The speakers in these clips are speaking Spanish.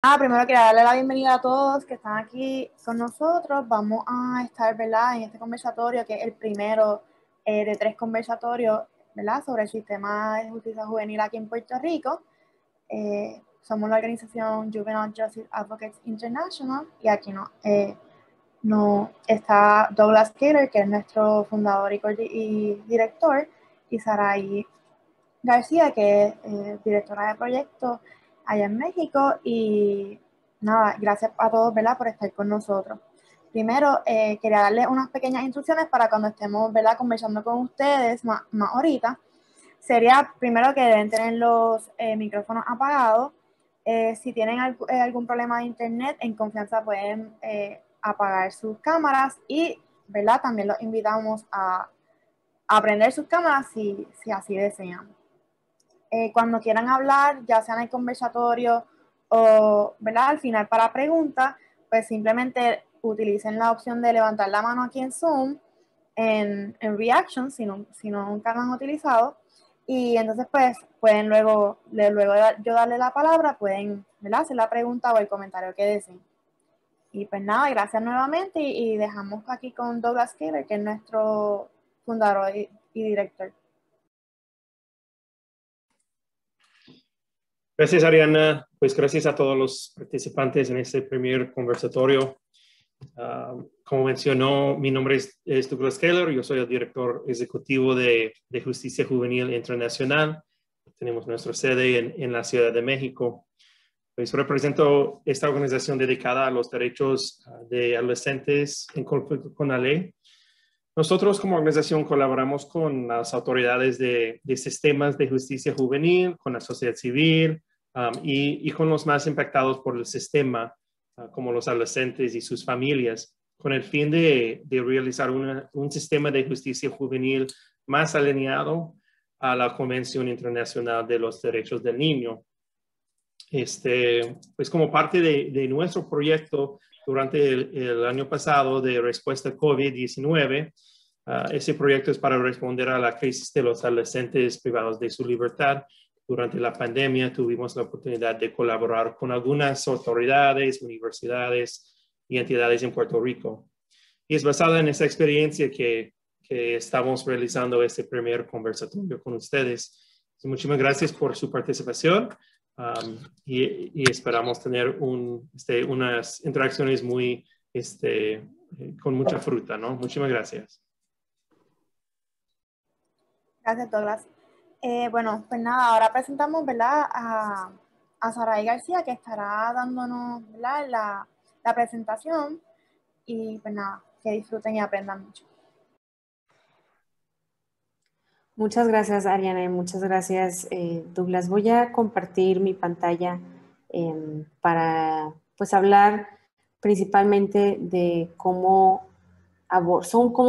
Primero quería darle la bienvenida a todos que están aquí con nosotros. Vamos a estar, ¿verdad?, en este conversatorio, que es el primero de 3 conversatorios, ¿verdad?, sobre el sistema de justicia juvenil aquí en Puerto Rico. Somos la organización Juvenile Justice Advocates International y aquí no está Douglas Cater, que es nuestro fundador y director, y Saraí García, que es directora de proyectos allá en México. Y nada, gracias a todos, ¿verdad?, por estar con nosotros. Primero, quería darles unas pequeñas instrucciones para cuando estemos, ¿verdad?, conversando con ustedes más ahorita. Sería primero que deben tener los micrófonos apagados. Si tienen algún problema de internet, en confianza pueden apagar sus cámaras y, ¿verdad?, también los invitamos a prender sus cámaras si así desean. Cuando quieran hablar, ya sea en el conversatorio o, ¿verdad?, al final para preguntas, pues simplemente utilicen la opción de levantar la mano aquí en Zoom, en Reaction, si nunca lo han utilizado. Y entonces, pues, pueden luego yo darle la palabra, pueden, ¿verdad?, hacer la pregunta o el comentario que deseen. Y pues nada, gracias nuevamente y dejamos aquí con Douglas Cater, que es nuestro fundador y director. Gracias, Ariana. Pues gracias a todos los participantes en este primer conversatorio. Como mencionó, mi nombre es Douglas Cater. Yo soy el director ejecutivo de Justicia Juvenil Internacional. Tenemos nuestra sede en la Ciudad de México. Pues represento esta organización dedicada a los derechos de adolescentes en conflicto con la ley. Nosotros como organización colaboramos con las autoridades de sistemas de justicia juvenil, con la sociedad civil y con los más impactados por el sistema, como los adolescentes y sus familias, con el fin de realizar un sistema de justicia juvenil más alineado a la Convención Internacional de los Derechos del Niño. Pues como parte de nuestro proyecto durante el año pasado de respuesta COVID-19, ese proyecto es para responder a la crisis de los adolescentes privados de su libertad. Durante la pandemia tuvimos la oportunidad de colaborar con algunas autoridades, universidades y entidades en Puerto Rico. Y es basada en esa experiencia que estamos realizando este primer conversatorio con ustedes. Muchísimas gracias por su participación. Y esperamos tener unas interacciones muy, con mucha fruta, ¿no? Muchísimas gracias. Gracias, Douglas. Bueno, pues nada, ahora presentamos, ¿verdad?, a Saraí García, que estará dándonos, ¿verdad?, la presentación. Y pues nada, que disfruten y aprendan mucho. Muchas gracias, Ariana, y muchas gracias, Douglas. Voy a compartir mi pantalla para pues hablar principalmente de cómo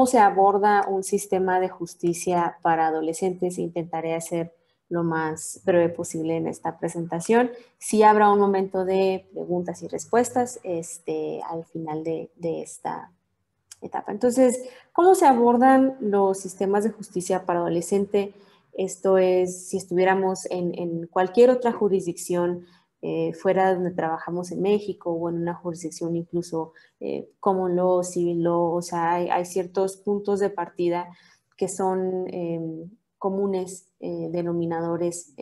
se aborda un sistema de justicia para adolescentes. Intentaré hacer lo más breve posible en esta presentación. Sí habrá un momento de preguntas y respuestas al final de esta etapa. Entonces, ¿cómo se abordan los sistemas de justicia para adolescente? Esto es, si estuviéramos en cualquier otra jurisdicción fuera de donde trabajamos en México o en una jurisdicción incluso common law, civil law, o sea, hay ciertos puntos de partida que son comunes denominadores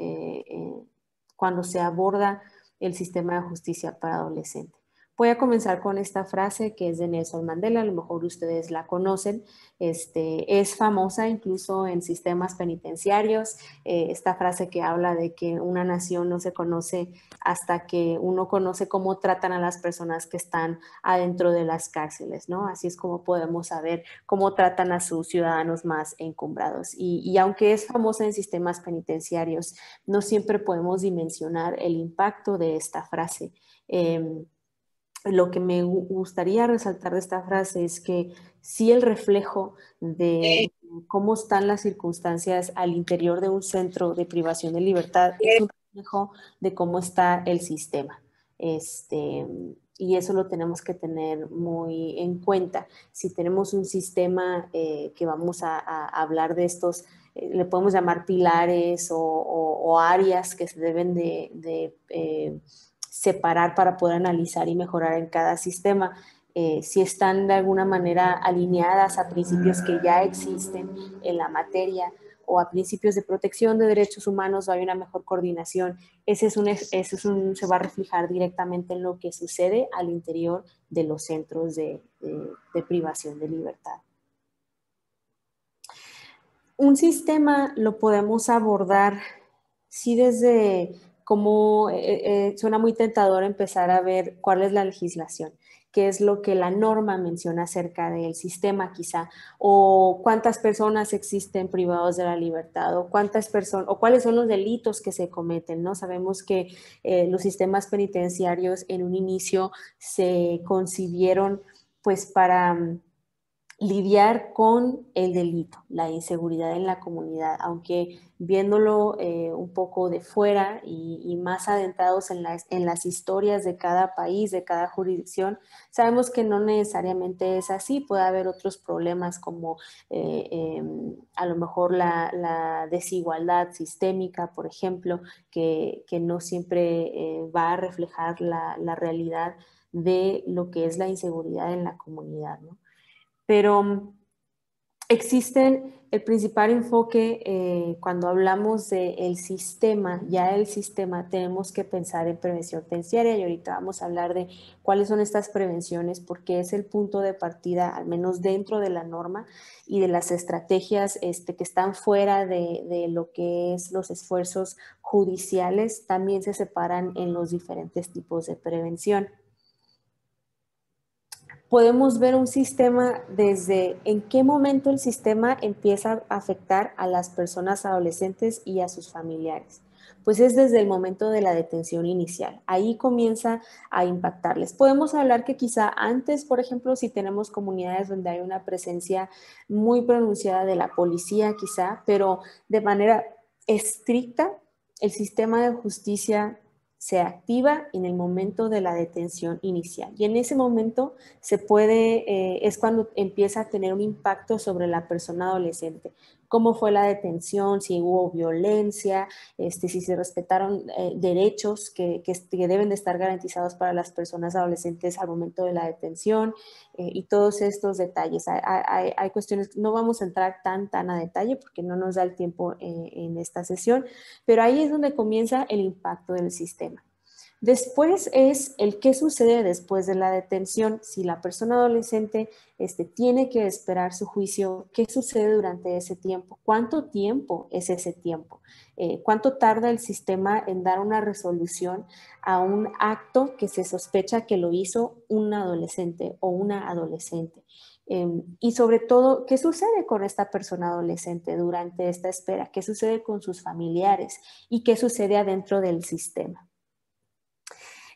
cuando se aborda el sistema de justicia para adolescente. Voy a comenzar con esta frase que es de Nelson Mandela, a lo mejor ustedes la conocen, es famosa incluso en sistemas penitenciarios, esta frase que habla de que una nación no se conoce hasta que uno conoce cómo tratan a las personas que están adentro de las cárceles, ¿no? Así es como podemos saber cómo tratan a sus ciudadanos más encumbrados. Y aunque es famosa en sistemas penitenciarios, no siempre podemos dimensionar el impacto de esta frase. Lo que me gustaría resaltar de esta frase es que sí, el reflejo de cómo están las circunstancias al interior de un centro de privación de libertad es un reflejo de cómo está el sistema. Y eso lo tenemos que tener muy en cuenta. Si tenemos un sistema que vamos a hablar de estos, le podemos llamar pilares o áreas que se deben de separar para poder analizar y mejorar en cada sistema. Si están de alguna manera alineadas a principios que ya existen en la materia o a principios de protección de derechos humanos, o hay una mejor coordinación, se va a reflejar directamente en lo que sucede al interior de los centros de privación de libertad. Un sistema lo podemos abordar, sí, desde cómo suena muy tentador empezar a ver cuál es la legislación, qué es lo que la norma menciona acerca del sistema quizá, o cuántas personas existen privados de la libertad, o cuáles son los delitos que se cometen, ¿no? Sabemos que los sistemas penitenciarios en un inicio se concibieron pues para lidiar con el delito, la inseguridad en la comunidad, aunque viéndolo un poco de fuera y más adentrados en las historias de cada país, de cada jurisdicción, sabemos que no necesariamente es así. Puede haber otros problemas como a lo mejor la desigualdad sistémica, por ejemplo, que no siempre va a reflejar la realidad de lo que es la inseguridad en la comunidad, ¿no? Pero el principal enfoque cuando hablamos del sistema, ya el sistema, tenemos que pensar en prevención terciaria, y ahorita vamos a hablar de cuáles son estas prevenciones, porque es el punto de partida, al menos dentro de la norma y de las estrategias que están fuera de lo que es los esfuerzos judiciales, también se separan en los diferentes tipos de prevención. Podemos ver un sistema desde en qué momento el sistema empieza a afectar a las personas adolescentes y a sus familiares. Pues es desde el momento de la detención inicial. Ahí comienza a impactarles. Podemos hablar que quizá antes, por ejemplo, si tenemos comunidades donde hay una presencia muy pronunciada de la policía quizá, pero de manera estricta, el sistema de justicia se activa en el momento de la detención inicial, y en ese momento es cuando empieza a tener un impacto sobre la persona adolescente. Cómo fue la detención, si hubo violencia, si se respetaron derechos que deben de estar garantizados para las personas adolescentes al momento de la detención, y todos estos detalles. Hay cuestiones, no vamos a entrar tan a detalle porque no nos da el tiempo en esta sesión, pero ahí es donde comienza el impacto del sistema. Después es el qué sucede después de la detención. Si la persona adolescente tiene que esperar su juicio, ¿qué sucede durante ese tiempo? ¿Cuánto tiempo es ese tiempo? ¿Cuánto tarda el sistema en dar una resolución a un acto que se sospecha que lo hizo un adolescente o una adolescente? Y sobre todo, ¿qué sucede con esta persona adolescente durante esta espera? ¿Qué sucede con sus familiares? ¿Y qué sucede adentro del sistema?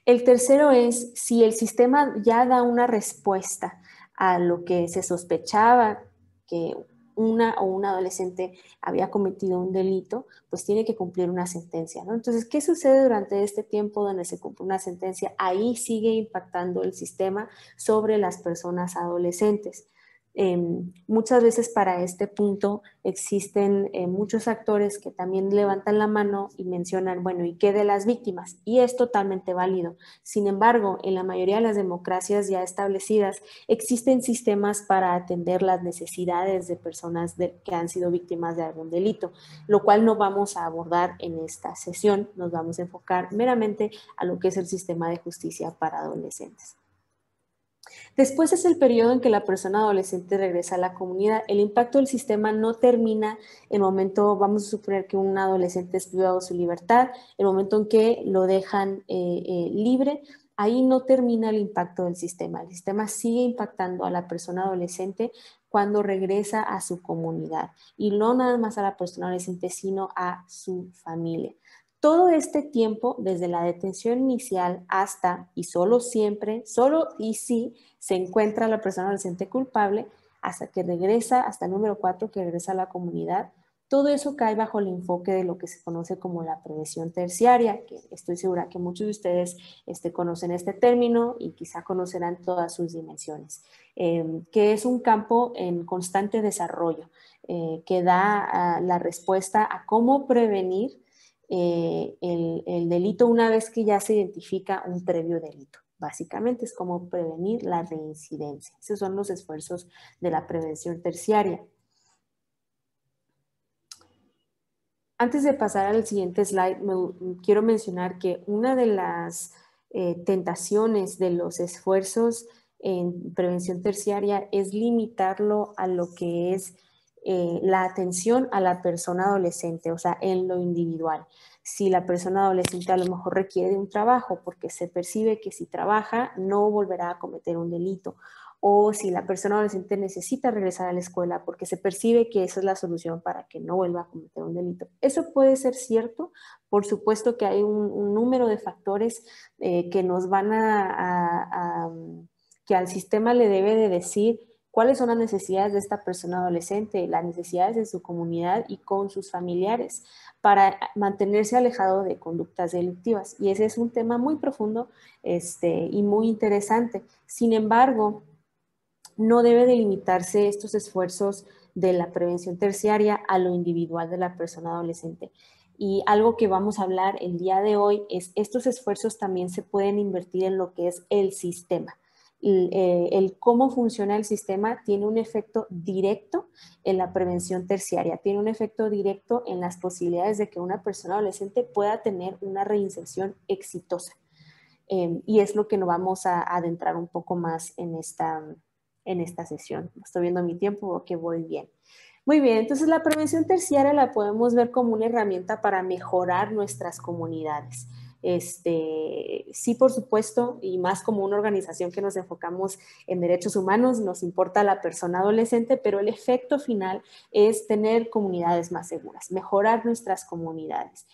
El tercero es si el sistema ya da una respuesta a lo que se sospechaba que una o un adolescente había cometido un delito, pues tiene que cumplir una sentencia, ¿no? Entonces, ¿qué sucede durante este tiempo donde se cumple una sentencia? Ahí sigue impactando el sistema sobre las personas adolescentes. Muchas veces para este punto existen muchos actores que también levantan la mano y mencionan, bueno, ¿y qué de las víctimas? Y es totalmente válido. Sin embargo, en la mayoría de las democracias ya establecidas existen sistemas para atender las necesidades de personas que han sido víctimas de algún delito, lo cual no vamos a abordar en esta sesión. Nos vamos a enfocar meramente a lo que es el sistema de justicia para adolescentes. Después es el periodo en que la persona adolescente regresa a la comunidad. El impacto del sistema no termina en el momento, vamos a suponer que un adolescente es privado de su libertad, el momento en que lo dejan libre, ahí no termina el impacto del sistema. El sistema sigue impactando a la persona adolescente cuando regresa a su comunidad, y no nada más a la persona adolescente, sino a su familia. Todo este tiempo, desde la detención inicial hasta, y solo siempre, solo y si se encuentra la persona adolescente culpable, hasta que regresa, hasta el número 4, que regresa a la comunidad, todo eso cae bajo el enfoque de lo que se conoce como la prevención terciaria, que estoy segura que muchos de ustedes conocen este término y quizá conocerán todas sus dimensiones, que es un campo en constante desarrollo, que da la respuesta a cómo prevenir el delito una vez que ya se identifica un previo delito. Básicamente es como prevenir la reincidencia. Esos son los esfuerzos de la prevención terciaria. Antes de pasar al siguiente slide, quiero mencionar que una de las tentaciones de los esfuerzos en prevención terciaria es limitarlo a lo que es la atención a la persona adolescente, o sea, en lo individual. Si la persona adolescente a lo mejor requiere de un trabajo porque se percibe que si trabaja no volverá a cometer un delito, o si la persona adolescente necesita regresar a la escuela porque se percibe que esa es la solución para que no vuelva a cometer un delito. Eso puede ser cierto, por supuesto que hay un número de factores que nos van que al sistema le debe de decir cuáles son las necesidades de esta persona adolescente, las necesidades de su comunidad y con sus familiares para mantenerse alejado de conductas delictivas. Y ese es un tema muy profundo y muy interesante. Sin embargo, no debe delimitarse estos esfuerzos de la prevención terciaria a lo individual de la persona adolescente. Y algo que vamos a hablar el día de hoy es estos esfuerzos también se pueden invertir en lo que es el sistema. El cómo funciona el sistema tiene un efecto directo en la prevención terciaria, tiene un efecto directo en las posibilidades de que una persona adolescente pueda tener una reinserción exitosa. Y es lo que nos vamos a adentrar un poco más en esta sesión. Estoy viendo mi tiempo porque voy bien. Muy bien, entonces la prevención terciaria la podemos ver como una herramienta para mejorar nuestras comunidades. Sí, por supuesto, y más como una organización que nos enfocamos en derechos humanos, nos importa la persona adolescente, pero el efecto final es tener comunidades más seguras, mejorar nuestras comunidades.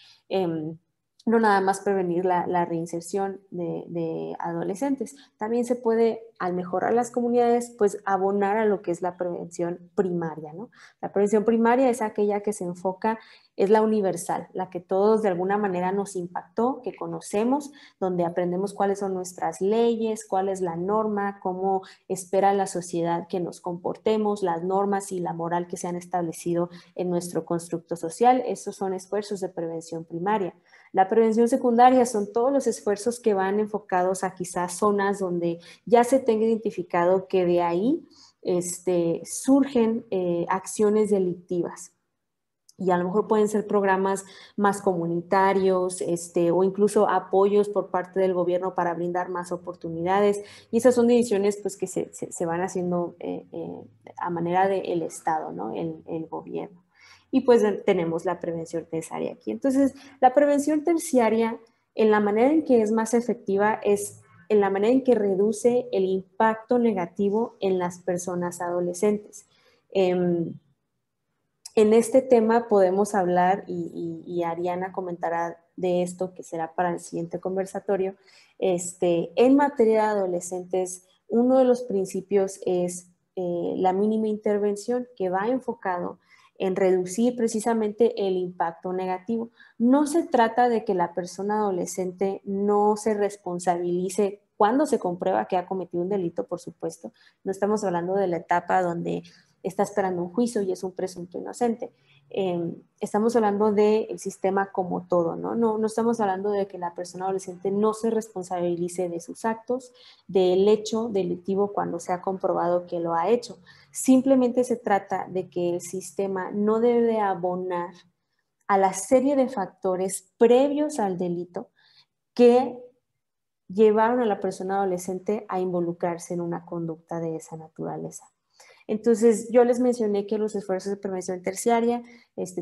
No nada más prevenir la reinserción de adolescentes. También se puede, al mejorar las comunidades, pues abonar a lo que es la prevención primaria, ¿no? La prevención primaria es aquella que se enfoca, es la universal, la que todos de alguna manera nos impactó, que conocemos, donde aprendemos cuáles son nuestras leyes, cuál es la norma, cómo espera la sociedad que nos comportemos, las normas y la moral que se han establecido en nuestro constructo social. Esos son esfuerzos de prevención primaria. La prevención secundaria son todos los esfuerzos que van enfocados a quizás zonas donde ya se tenga identificado que de ahí surgen acciones delictivas. Y a lo mejor pueden ser programas más comunitarios o incluso apoyos por parte del gobierno para brindar más oportunidades. Y esas son decisiones pues, que se van haciendo a manera del Estado, ¿no? El gobierno. Y pues tenemos la prevención terciaria aquí. Entonces, la prevención terciaria, en la manera en que es más efectiva, es en la manera en que reduce el impacto negativo en las personas adolescentes. En este tema podemos hablar, y Ariana comentará de esto, que será para el siguiente conversatorio. En materia de adolescentes, uno de los principios es la mínima intervención, que va enfocado en reducir precisamente el impacto negativo. No se trata de que la persona adolescente no se responsabilice cuando se comprueba que ha cometido un delito, por supuesto. No estamos hablando de la etapa donde está esperando un juicio y es un presunto inocente. Estamos hablando del sistema como todo, ¿no? No estamos hablando de que la persona adolescente no se responsabilice de sus actos, del hecho delictivo cuando se ha comprobado que lo ha hecho. Simplemente se trata de que el sistema no debe abonar a la serie de factores previos al delito que llevaron a la persona adolescente a involucrarse en una conducta de esa naturaleza. Entonces, yo les mencioné que los esfuerzos de prevención terciaria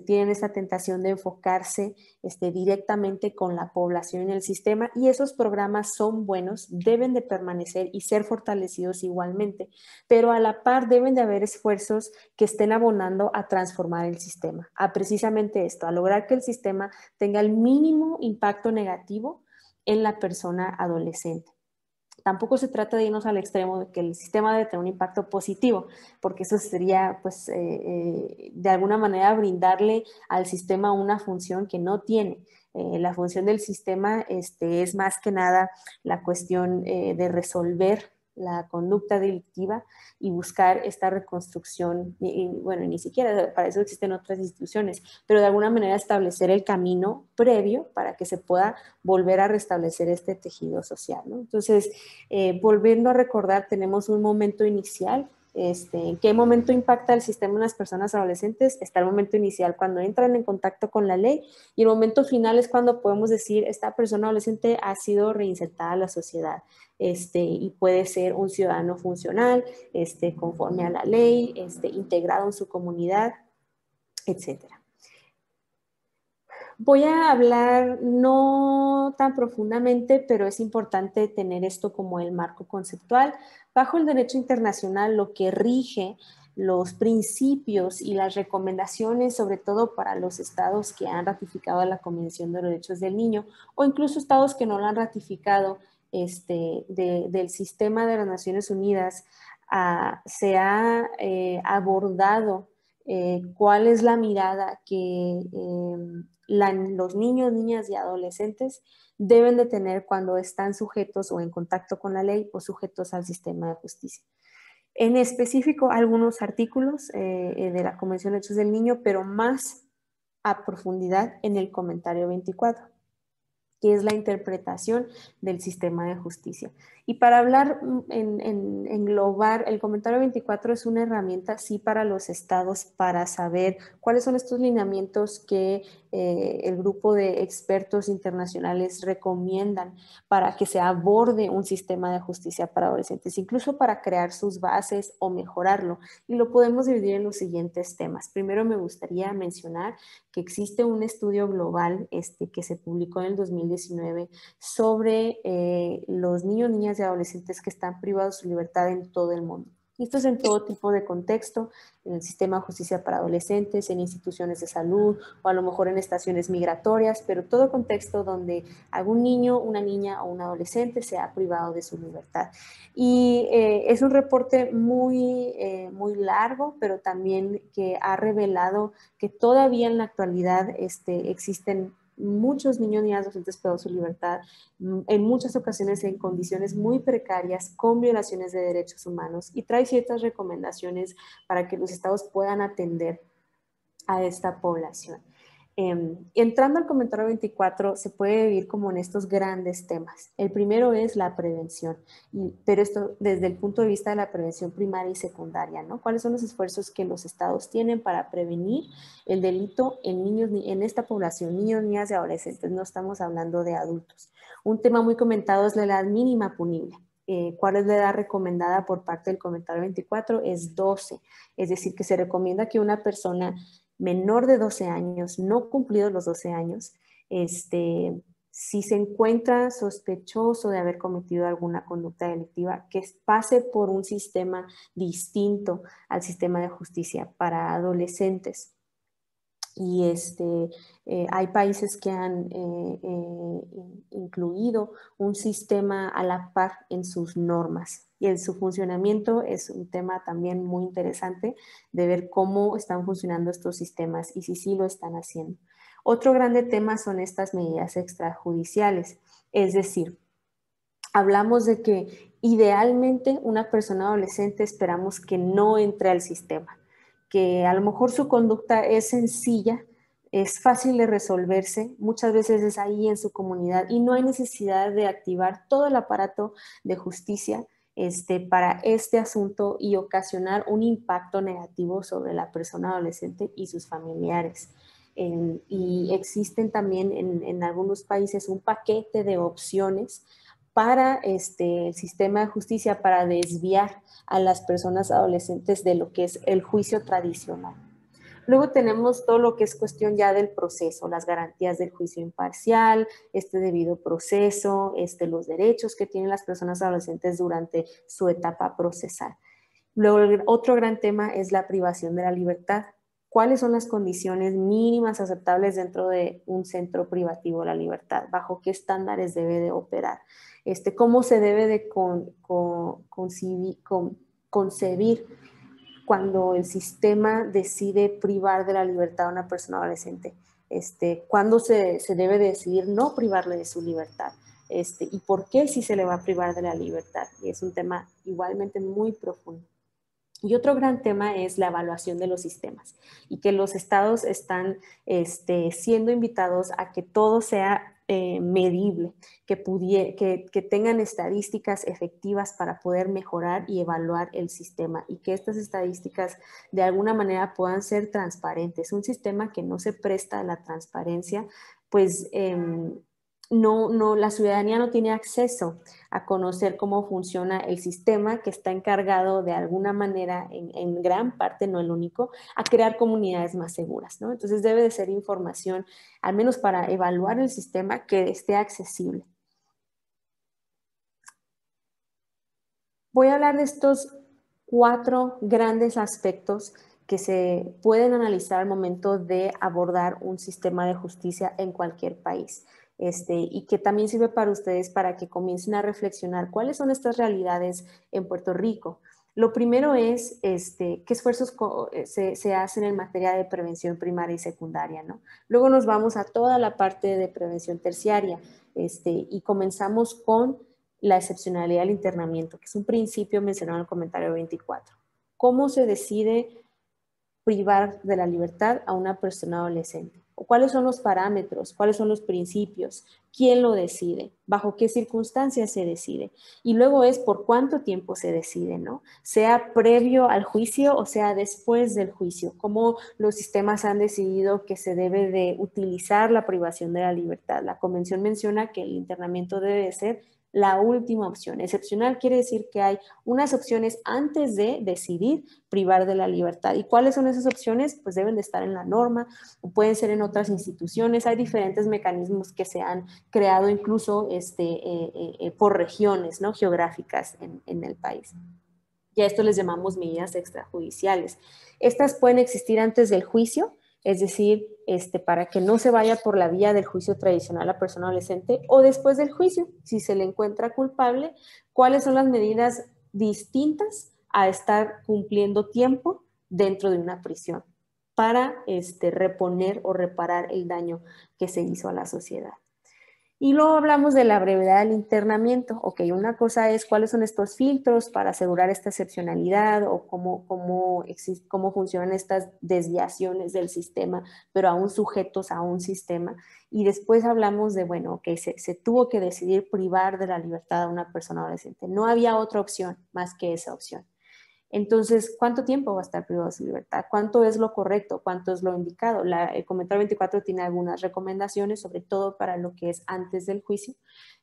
tienen esta tentación de enfocarse directamente con la población en el sistema, y esos programas son buenos, deben de permanecer y ser fortalecidos igualmente, pero a la par deben de haber esfuerzos que estén abonando a transformar el sistema, a precisamente esto, a lograr que el sistema tenga el mínimo impacto negativo en la persona adolescente. Tampoco se trata de irnos al extremo de que el sistema debe tener un impacto positivo, porque eso sería, pues, de alguna manera brindarle al sistema una función que no tiene. La función del sistema es más que nada la cuestión de resolver la conducta delictiva y buscar esta reconstrucción, y bueno, ni siquiera para eso existen otras instituciones, pero de alguna manera establecer el camino previo para que se pueda volver a restablecer este tejido social, ¿no? Entonces, volviendo a recordar, tenemos un momento inicial. ¿En qué momento impacta el sistema en las personas adolescentes? Está el momento inicial cuando entran en contacto con la ley, y el momento final es cuando podemos decir esta persona adolescente ha sido reinsertada a la sociedad, y puede ser un ciudadano funcional, conforme a la ley, integrado en su comunidad, etcétera. Voy a hablar no tan profundamente, pero es importante tener esto como el marco conceptual. Bajo el derecho internacional, lo que rige los principios y las recomendaciones, sobre todo para los estados que han ratificado la Convención de los Derechos del Niño, o incluso estados que no la han ratificado, del sistema de las Naciones Unidas, se ha abordado cuál es la mirada que los niños, niñas y adolescentes deben de tener cuando están sujetos o en contacto con la ley o sujetos al sistema de justicia. En específico, algunos artículos de la Convención de Derechos del Niño, pero más a profundidad en el comentario 24, que es la interpretación del sistema de justicia. Y para hablar, englobar, el comentario 24 es una herramienta, sí, para los estados para saber cuáles son estos lineamientos que el grupo de expertos internacionales recomiendan para que se aborde un sistema de justicia para adolescentes, incluso para crear sus bases o mejorarlo. Y lo podemos dividir en los siguientes temas. Primero me gustaría mencionar que existe un estudio global que se publicó en el 2019 sobre los niños, niñas y adolescentes que están privados de su libertad en todo el mundo. Y esto es en todo tipo de contexto, en el sistema de justicia para adolescentes, en instituciones de salud o a lo mejor en estaciones migratorias, pero todo contexto donde algún niño, una niña o un adolescente se ha privado de su libertad. Y es un reporte muy largo, pero también que ha revelado que todavía en la actualidad existen muchos niños, niñas, adolescentes privados de su libertad, en muchas ocasiones en condiciones muy precarias, con violaciones de derechos humanos, y trae ciertas recomendaciones para que los estados puedan atender a esta población. Entrando al comentario 24, se puede vivir como en estos grandes temas. El primero es la prevención, pero esto desde el punto de vista de la prevención primaria y secundaria, ¿no? ¿Cuáles son los esfuerzos que los estados tienen para prevenir el delito en niños, en esta población, niños, niñas y adolescentes? No estamos hablando de adultos. Un tema muy comentado es la edad mínima punible. ¿Cuál es la edad recomendada por parte del comentario 24? Es 12, es decir, que se recomienda que una persona menor de 12 años, no cumplidos los 12 años, si se encuentra sospechoso de haber cometido alguna conducta delictiva, que pase por un sistema distinto al sistema de justicia para adolescentes. Y hay países que han incluido un sistema a la par en sus normas. Y en su funcionamiento es un tema también muy interesante de ver cómo están funcionando estos sistemas y si sí lo están haciendo. Otro grande tema son estas medidas extrajudiciales. Es decir, hablamos de que idealmente una persona adolescente esperamos que no entre al sistema, que a lo mejor su conducta es sencilla, es fácil de resolverse, muchas veces es ahí en su comunidad y no hay necesidad de activar todo el aparato de justicia para este asunto y ocasionar un impacto negativo sobre la persona adolescente y sus familiares. Y existen también en algunos países un paquete de opciones para el sistema de justicia para desviar a las personas adolescentes de lo que es el juicio tradicional. Luego tenemos todo lo que es cuestión ya del proceso, las garantías del juicio imparcial, debido proceso, los derechos que tienen las personas adolescentes durante su etapa procesal. Luego, otro gran tema es la privación de la libertad. ¿Cuáles son las condiciones mínimas aceptables dentro de un centro privativo de la libertad? ¿Bajo qué estándares debe de operar? ¿Cómo se debe de concebir cuando el sistema decide privar de la libertad a una persona adolescente? ¿Cuándo se debe decidir no privarle de su libertad? y por qué sí se le va a privar de la libertad. Y es un tema igualmente muy profundo. Y otro gran tema es la evaluación de los sistemas y que los estados están siendo invitados a que todo sea medible, que tengan estadísticas efectivas para poder mejorar y evaluar el sistema y que estas estadísticas de alguna manera puedan ser transparentes. Un sistema que no se presta a la transparencia, pues la ciudadanía no tiene acceso a conocer cómo funciona el sistema que está encargado de alguna manera, en gran parte, no el único, a crear comunidades más seguras, ¿no? Entonces debe de ser información, al menos para evaluar el sistema, que esté accesible. Voy a hablar de estos 4 grandes aspectos que se pueden analizar al momento de abordar un sistema de justicia en cualquier país. Y que también sirve para ustedes para que comiencen a reflexionar cuáles son estas realidades en Puerto Rico. Lo primero es qué esfuerzos se hacen en materia de prevención primaria y secundaria, ¿no? Luego nos vamos a toda la parte de prevención terciaria y comenzamos con la excepcionalidad del internamiento, que es un principio mencionado en el comentario 24. ¿Cómo se decide privar de la libertad a una persona adolescente? ¿O cuáles son los parámetros? ¿Cuáles son los principios? ¿Quién lo decide? ¿Bajo qué circunstancias se decide? Y luego es por cuánto tiempo se decide, ¿no? Sea previo al juicio o sea después del juicio. ¿Cómo los sistemas han decidido que se debe de utilizar la privación de la libertad? La convención menciona que el internamiento debe ser la última opción. Excepcional quiere decir que hay unas opciones antes de decidir privar de la libertad. ¿Y cuáles son esas opciones? Pues deben de estar en la norma o pueden ser en otras instituciones. Hay diferentes mecanismos que se han creado incluso por regiones, ¿no?, geográficas en el país. Y a esto les llamamos medidas extrajudiciales. Estas pueden existir antes del juicio, es decir, para que no se vaya por la vía del juicio tradicional a la persona adolescente, o después del juicio, si se le encuentra culpable, cuáles son las medidas distintas a estar cumpliendo tiempo dentro de una prisión para reponer o reparar el daño que se hizo a la sociedad. Y luego hablamos de la brevedad del internamiento. Ok, una cosa es cuáles son estos filtros para asegurar esta excepcionalidad o cómo funcionan estas desviaciones del sistema, pero aún sujetos a un sistema. Y después hablamos de, bueno, ok, se tuvo que decidir privar de la libertad a una persona adolescente. No había otra opción más que esa opción. Entonces, ¿cuánto tiempo va a estar privado de su libertad? ¿Cuánto es lo correcto? ¿Cuánto es lo indicado? El comentario 24 tiene algunas recomendaciones, sobre todo para lo que es antes del juicio,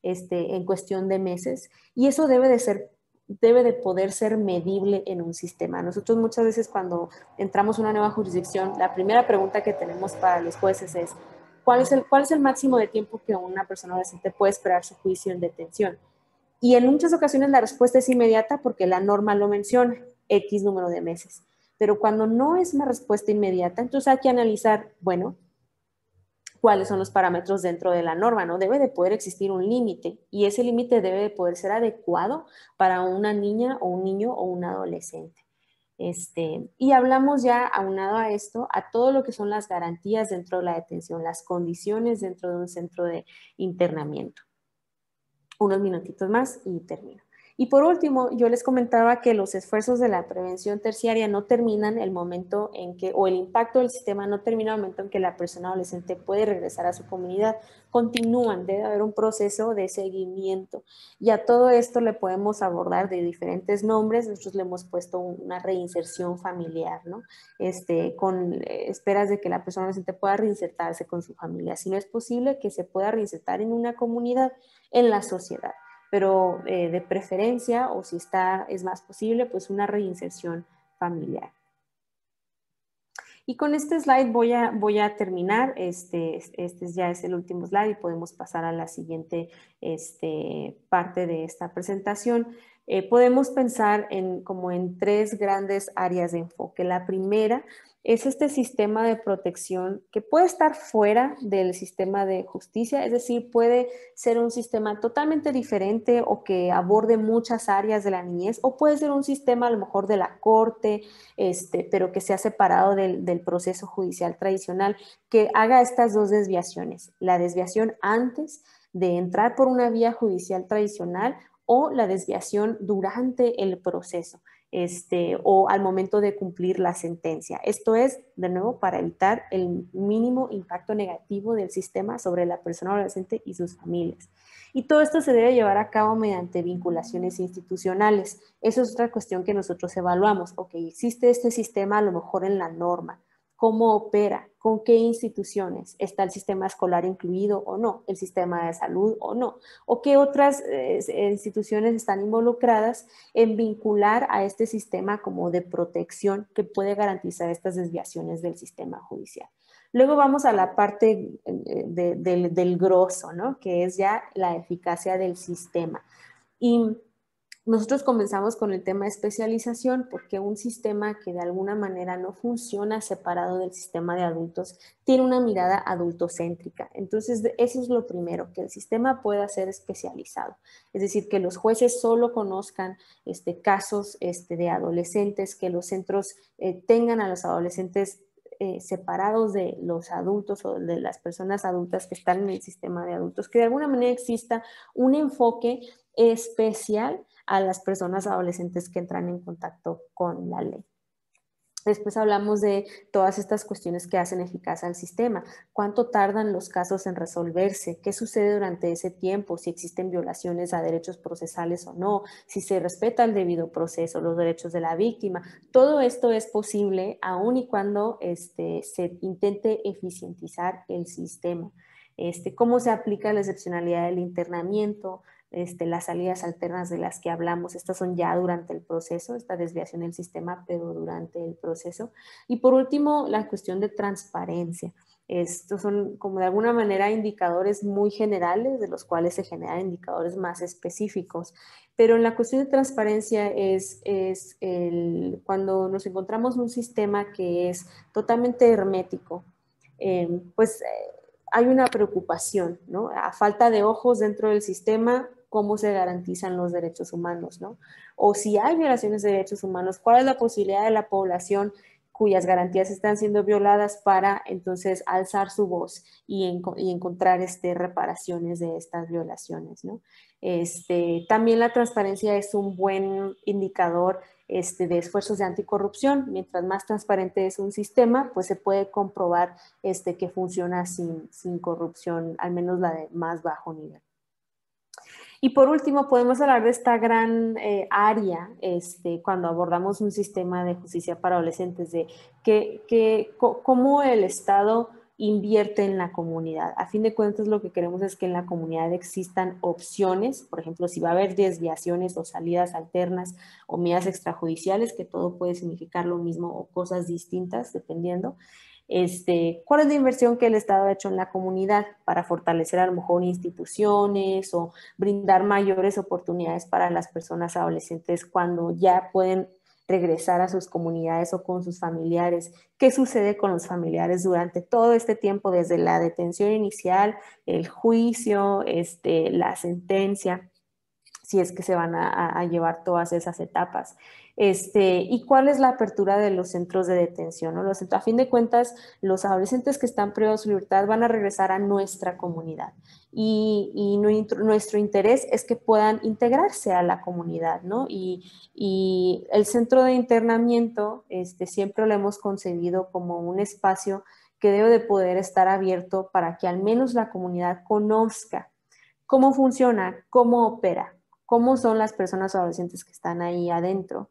en cuestión de meses. Y eso debe de poder ser medible en un sistema. Nosotros muchas veces cuando entramos a una nueva jurisdicción, la primera pregunta que tenemos para los jueces es, ¿cuál es el máximo de tiempo que una persona adolescente puede esperar su juicio en detención? Y en muchas ocasiones la respuesta es inmediata porque la norma lo menciona, X número de meses. Pero cuando no es una respuesta inmediata, entonces hay que analizar, bueno, cuáles son los parámetros dentro de la norma, ¿no? Debe de poder existir un límite y ese límite debe de poder ser adecuado para una niña o un niño o un adolescente. Y hablamos ya, aunado a esto, a todo lo que son las garantías dentro de la detención, las condiciones dentro de un centro de internamiento. Unos minutitos más y termino. Y por último, yo les comentaba que los esfuerzos de la prevención terciaria no terminan el momento en que, o el impacto del sistema no termina el momento en que la persona adolescente puede regresar a su comunidad. Continúan, debe haber un proceso de seguimiento. Y a todo esto le podemos abordar de diferentes nombres. Nosotros le hemos puesto una reinserción familiar, ¿no? Con esperas de que la persona adolescente pueda reinsertarse con su familia. Si no es posible, que se pueda reinsertar en una comunidad, en la sociedad. Pero de preferencia, o si es más posible, pues una reinserción familiar. Y con este slide voy a terminar. Este ya es el último slide y podemos pasar a la siguiente parte de esta presentación. Podemos pensar como en 3 grandes áreas de enfoque. La primera es este sistema de protección que puede estar fuera del sistema de justicia, es decir, puede ser un sistema totalmente diferente o que aborde muchas áreas de la niñez, o puede ser un sistema a lo mejor de la corte, pero que sea separado del proceso judicial tradicional, que haga estas 2 desviaciones, la desviación antes de entrar por una vía judicial tradicional o la desviación durante el proceso. O al momento de cumplir la sentencia. Esto es, de nuevo, para evitar el mínimo impacto negativo del sistema sobre la persona adolescente y sus familias. Y todo esto se debe llevar a cabo mediante vinculaciones institucionales. Eso es otra cuestión que nosotros evaluamos. Ok, existe este sistema a lo mejor en la norma. ¿Cómo opera? ¿Con qué instituciones? ¿Está el sistema escolar incluido o no? ¿El sistema de salud o no? ¿O qué otras instituciones están involucradas en vincular a este sistema como de protección que puede garantizar estas desviaciones del sistema judicial? Luego vamos a la parte del grosso, ¿no? Que es ya la eficacia del sistema. Y nosotros comenzamos con el tema de especialización porque un sistema que de alguna manera no funciona separado del sistema de adultos tiene una mirada adultocéntrica. Entonces, eso es lo primero, que el sistema pueda ser especializado. Es decir, que los jueces solo conozcan casos de adolescentes, que los centros tengan a los adolescentes separados de los adultos o de las personas adultas que están en el sistema de adultos, que de alguna manera exista un enfoque especial a las personas adolescentes que entran en contacto con la ley. Después hablamos de todas estas cuestiones que hacen eficaz al sistema. ¿Cuánto tardan los casos en resolverse? ¿Qué sucede durante ese tiempo? Si existen violaciones a derechos procesales o no, si se respeta el debido proceso, los derechos de la víctima. Todo esto es posible aun y cuando se intente eficientizar el sistema. ¿Cómo se aplica la excepcionalidad del internamiento? Las salidas alternas de las que hablamos, estas son ya durante el proceso, esta desviación del sistema, pero durante el proceso. Y por último, la cuestión de transparencia. Estos son como de alguna manera indicadores muy generales de los cuales se generan indicadores más específicos. Pero en la cuestión de transparencia es cuando nos encontramos un sistema que es totalmente hermético, hay una preocupación, ¿no? A falta de ojos dentro del sistema, ¿cómo se garantizan los derechos humanos, ¿no? O si hay violaciones de derechos humanos, ¿cuál es la posibilidad de la población cuyas garantías están siendo violadas para entonces alzar su voz y encontrar reparaciones de estas violaciones, ¿no? También la transparencia es un buen indicador de esfuerzos de anticorrupción. Mientras más transparente es un sistema, pues se puede comprobar que funciona sin corrupción, al menos la de más bajo nivel. Y por último, podemos hablar de esta gran área cuando abordamos un sistema de justicia para adolescentes, de cómo el Estado invierte en la comunidad. A fin de cuentas, lo que queremos es que en la comunidad existan opciones, por ejemplo, si va a haber desviaciones o salidas alternas o medidas extrajudiciales, que todo puede significar lo mismo o cosas distintas, dependiendo. ¿Cuál es la inversión que el Estado ha hecho en la comunidad para fortalecer a lo mejor instituciones o brindar mayores oportunidades para las personas adolescentes cuando ya pueden regresar a sus comunidades o con sus familiares? ¿Qué sucede con los familiares durante todo este tiempo, desde la detención inicial, el juicio, la sentencia, si es que se van a llevar todas esas etapas? ¿Y cuál es la apertura de los centros de detención, ¿no? A fin de cuentas, los adolescentes que están privados de libertad van a regresar a nuestra comunidad y nuestro interés es que puedan integrarse a la comunidad, ¿no? Y el centro de internamiento siempre lo hemos concebido como un espacio que debe de poder estar abierto para que al menos la comunidad conozca cómo funciona, cómo opera, cómo son las personas adolescentes que están ahí adentro,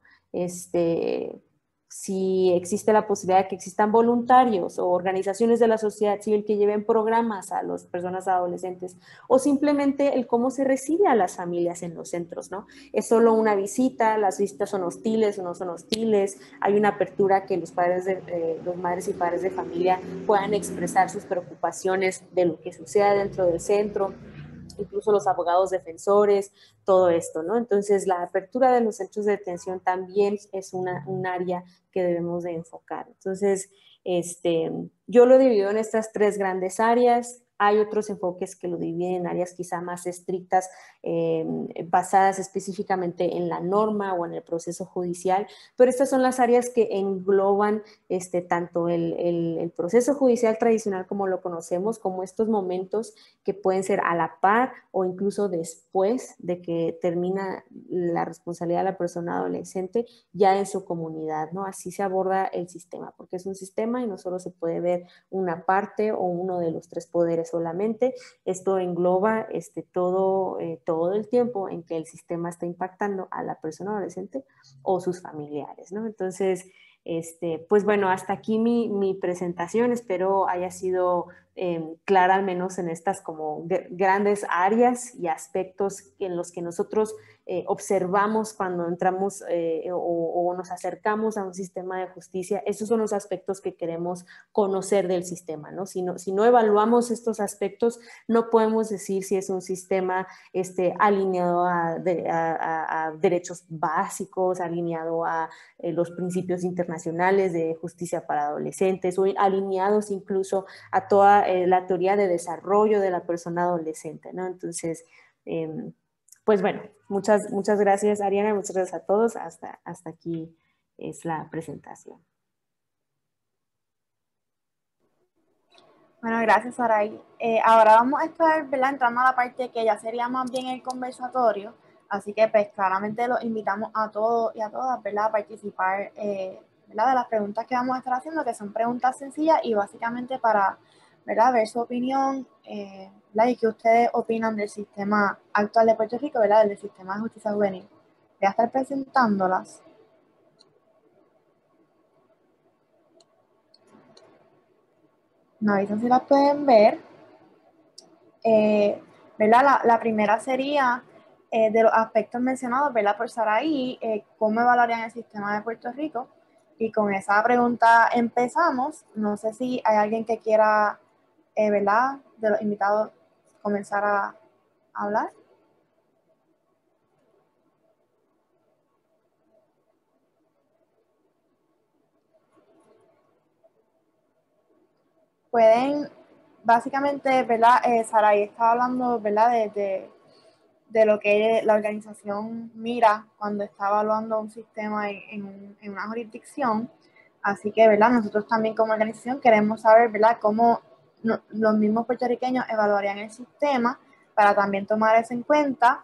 si existe la posibilidad de que existan voluntarios o organizaciones de la sociedad civil que lleven programas a las personas adolescentes, o simplemente el cómo se recibe a las familias en los centros, ¿no? Es solo una visita, las visitas son hostiles o no son hostiles, hay una apertura que los madres y padres de familia puedan expresar sus preocupaciones de lo que suceda dentro del centro, incluso los abogados defensores, todo esto, ¿no? Entonces, la apertura de los centros de detención también es un área que debemos de enfocar. Entonces, yo lo he dividido en estas tres grandes áreas: Hay otros enfoques que lo dividen en áreas quizá más estrictas, basadas específicamente en la norma o en el proceso judicial, pero estas son las áreas que engloban tanto el proceso judicial tradicional como lo conocemos, como estos momentos que pueden ser a la par o incluso después de que termina la responsabilidad de la persona adolescente ya en su comunidad, ¿no? Así se aborda el sistema, porque es un sistema y no solo se puede ver una parte o uno de los tres poderes solamente. Esto engloba todo el tiempo en que el sistema está impactando a la persona adolescente o sus familiares, ¿no? Entonces, pues bueno, hasta aquí mi presentación. Espero haya sido clara al menos en estas como grandes áreas y aspectos en los que nosotros observamos cuando entramos o nos acercamos a un sistema de justicia. Esos son los aspectos que queremos conocer del sistema, ¿no? Si no evaluamos estos aspectos, no podemos decir si es un sistema alineado a derechos básicos, alineado a los principios internacionales de justicia para adolescentes o alineados incluso a toda la teoría de desarrollo de la persona adolescente, ¿no? Entonces, pues bueno, muchas gracias, Ariana, muchas gracias a todos. Hasta aquí es la presentación. Bueno, gracias, Saray. Ahora vamos a estar, ¿verdad?, entrando a la parte que ya sería más bien el conversatorio, así que pues claramente los invitamos a todos y a todas, ¿verdad?, a participar, ¿verdad?, de las preguntas que vamos a estar haciendo, que son preguntas sencillas y básicamente para, ¿verdad?, ver su opinión, ¿verdad?, y qué ustedes opinan del sistema actual de Puerto Rico, ¿verdad?, del sistema de justicia juvenil. Voy a estar presentándolas. Me avisan si las pueden ver. ¿Verdad? La primera sería de los aspectos mencionados, ¿verdad?, por Saray, cómo evaluarían el sistema de Puerto Rico. Y con esa pregunta empezamos. No sé si hay alguien que quiera, ¿verdad?, de los invitados comenzar a hablar. Pueden, básicamente, ¿verdad? Saray estaba hablando, ¿verdad?, de lo que la organización mira cuando está evaluando un sistema en una jurisdicción. Así que, ¿verdad?, nosotros también como organización queremos saber, ¿verdad?, cómo los mismos puertorriqueños evaluarían el sistema para también tomar eso en cuenta.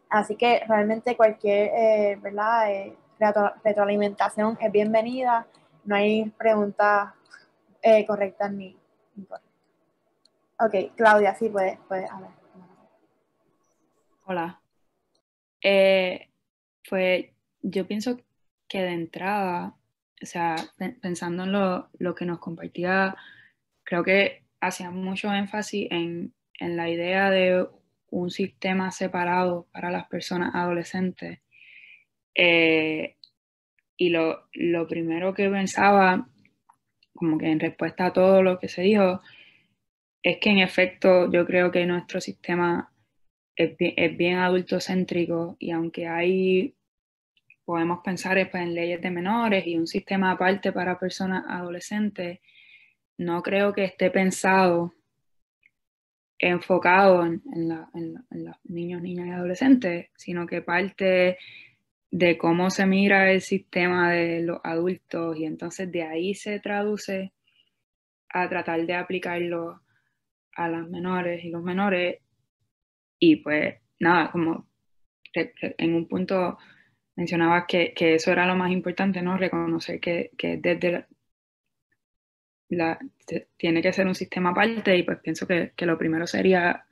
Así que realmente cualquier, ¿verdad?, retroalimentación es bienvenida. No hay preguntas correctas ni incorrectas. Ok, Claudia, sí puedes hablar. Hola. Pues yo pienso que de entrada, o sea, pensando en lo que nos compartía, creo que hacía mucho énfasis en la idea de un sistema separado para las personas adolescentes. Y lo primero que pensaba, como que en respuesta a todo lo que se dijo, es que en efecto yo creo que nuestro sistema es bien adultocéntrico, y aunque podemos pensar pues, en leyes de menores y un sistema aparte para personas adolescentes, no creo que esté pensado, enfocado en los niños, niñas y adolescentes, sino que parte de cómo se mira el sistema de los adultos, y entonces de ahí se traduce a tratar de aplicarlo a las menores y los menores. Y pues nada, como en un punto mencionabas que eso era lo más importante, ¿no? Reconocer que desde tiene que ser un sistema aparte, y pues pienso que lo primero sería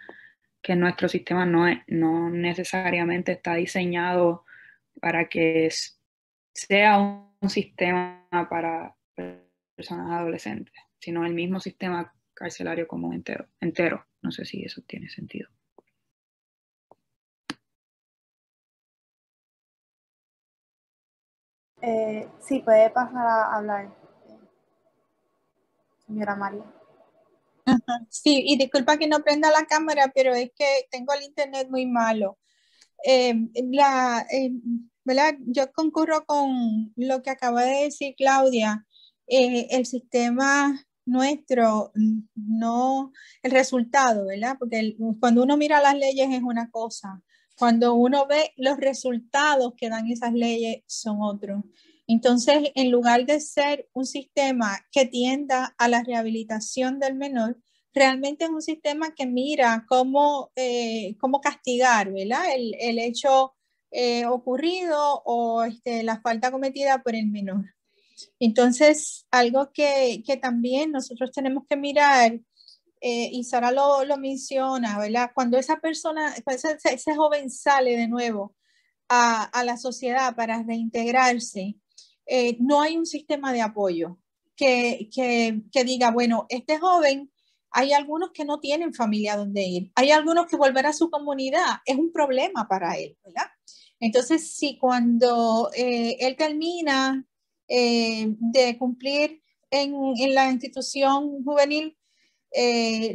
que nuestro sistema no necesariamente está diseñado para que sea un sistema para personas adolescentes, sino el mismo sistema carcelario como entero. No sé si eso tiene sentido. Sí, puede pasar a hablar, señora María. Sí, y disculpa que no prenda la cámara, pero es que tengo el internet muy malo. ¿Verdad? Yo concurro con lo que acaba de decir Claudia. El sistema nuestro, no el resultado, ¿verdad? Porque cuando uno mira las leyes es una cosa, cuando uno ve los resultados que dan esas leyes son otros. Entonces, en lugar de ser un sistema que tienda a la rehabilitación del menor, realmente es un sistema que mira cómo castigar, ¿verdad? El hecho ocurrido o la falta cometida por el menor. Entonces, algo que también nosotros tenemos que mirar, y Sara lo menciona, ¿verdad? Cuando esa persona, ese joven sale de nuevo a la sociedad para reintegrarse, no hay un sistema de apoyo que diga, bueno, este joven, hay algunos que no tienen familia donde ir, hay algunos que volver a su comunidad es un problema para él, ¿verdad? Entonces, si cuando él termina de cumplir en la institución juvenil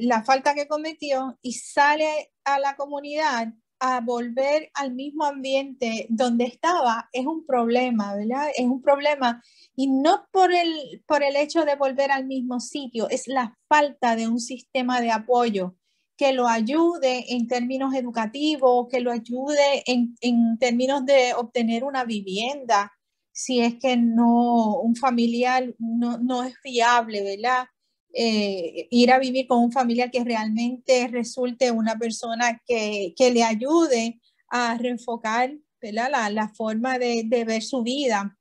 la falta que cometió y sale a la comunidad a volver al mismo ambiente donde estaba, es un problema, ¿verdad? Es un problema y no por el hecho de volver al mismo sitio, es la falta de un sistema de apoyo que lo ayude en términos educativos, que lo ayude en términos de obtener una vivienda, si es que no, un familiar no es fiable, ¿verdad? Ir a vivir con un familiar que realmente resulte una persona que le ayude a reenfocar, ¿verdad? La forma de ver su vida.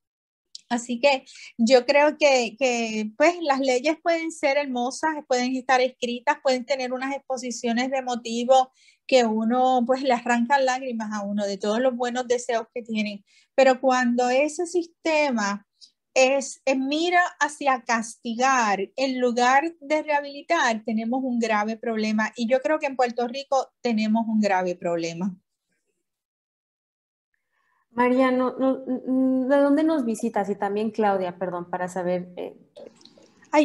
Así que yo creo que pues las leyes pueden ser hermosas, pueden estar escritas, pueden tener unas exposiciones de motivos que uno pues le arrancan lágrimas a uno de todos los buenos deseos que tienen. Pero cuando ese sistema mira hacia castigar en lugar de rehabilitar, tenemos un grave problema. Y yo creo que en Puerto Rico tenemos un grave problema. María, ¿de dónde nos visitas? Y también Claudia, perdón, para saber.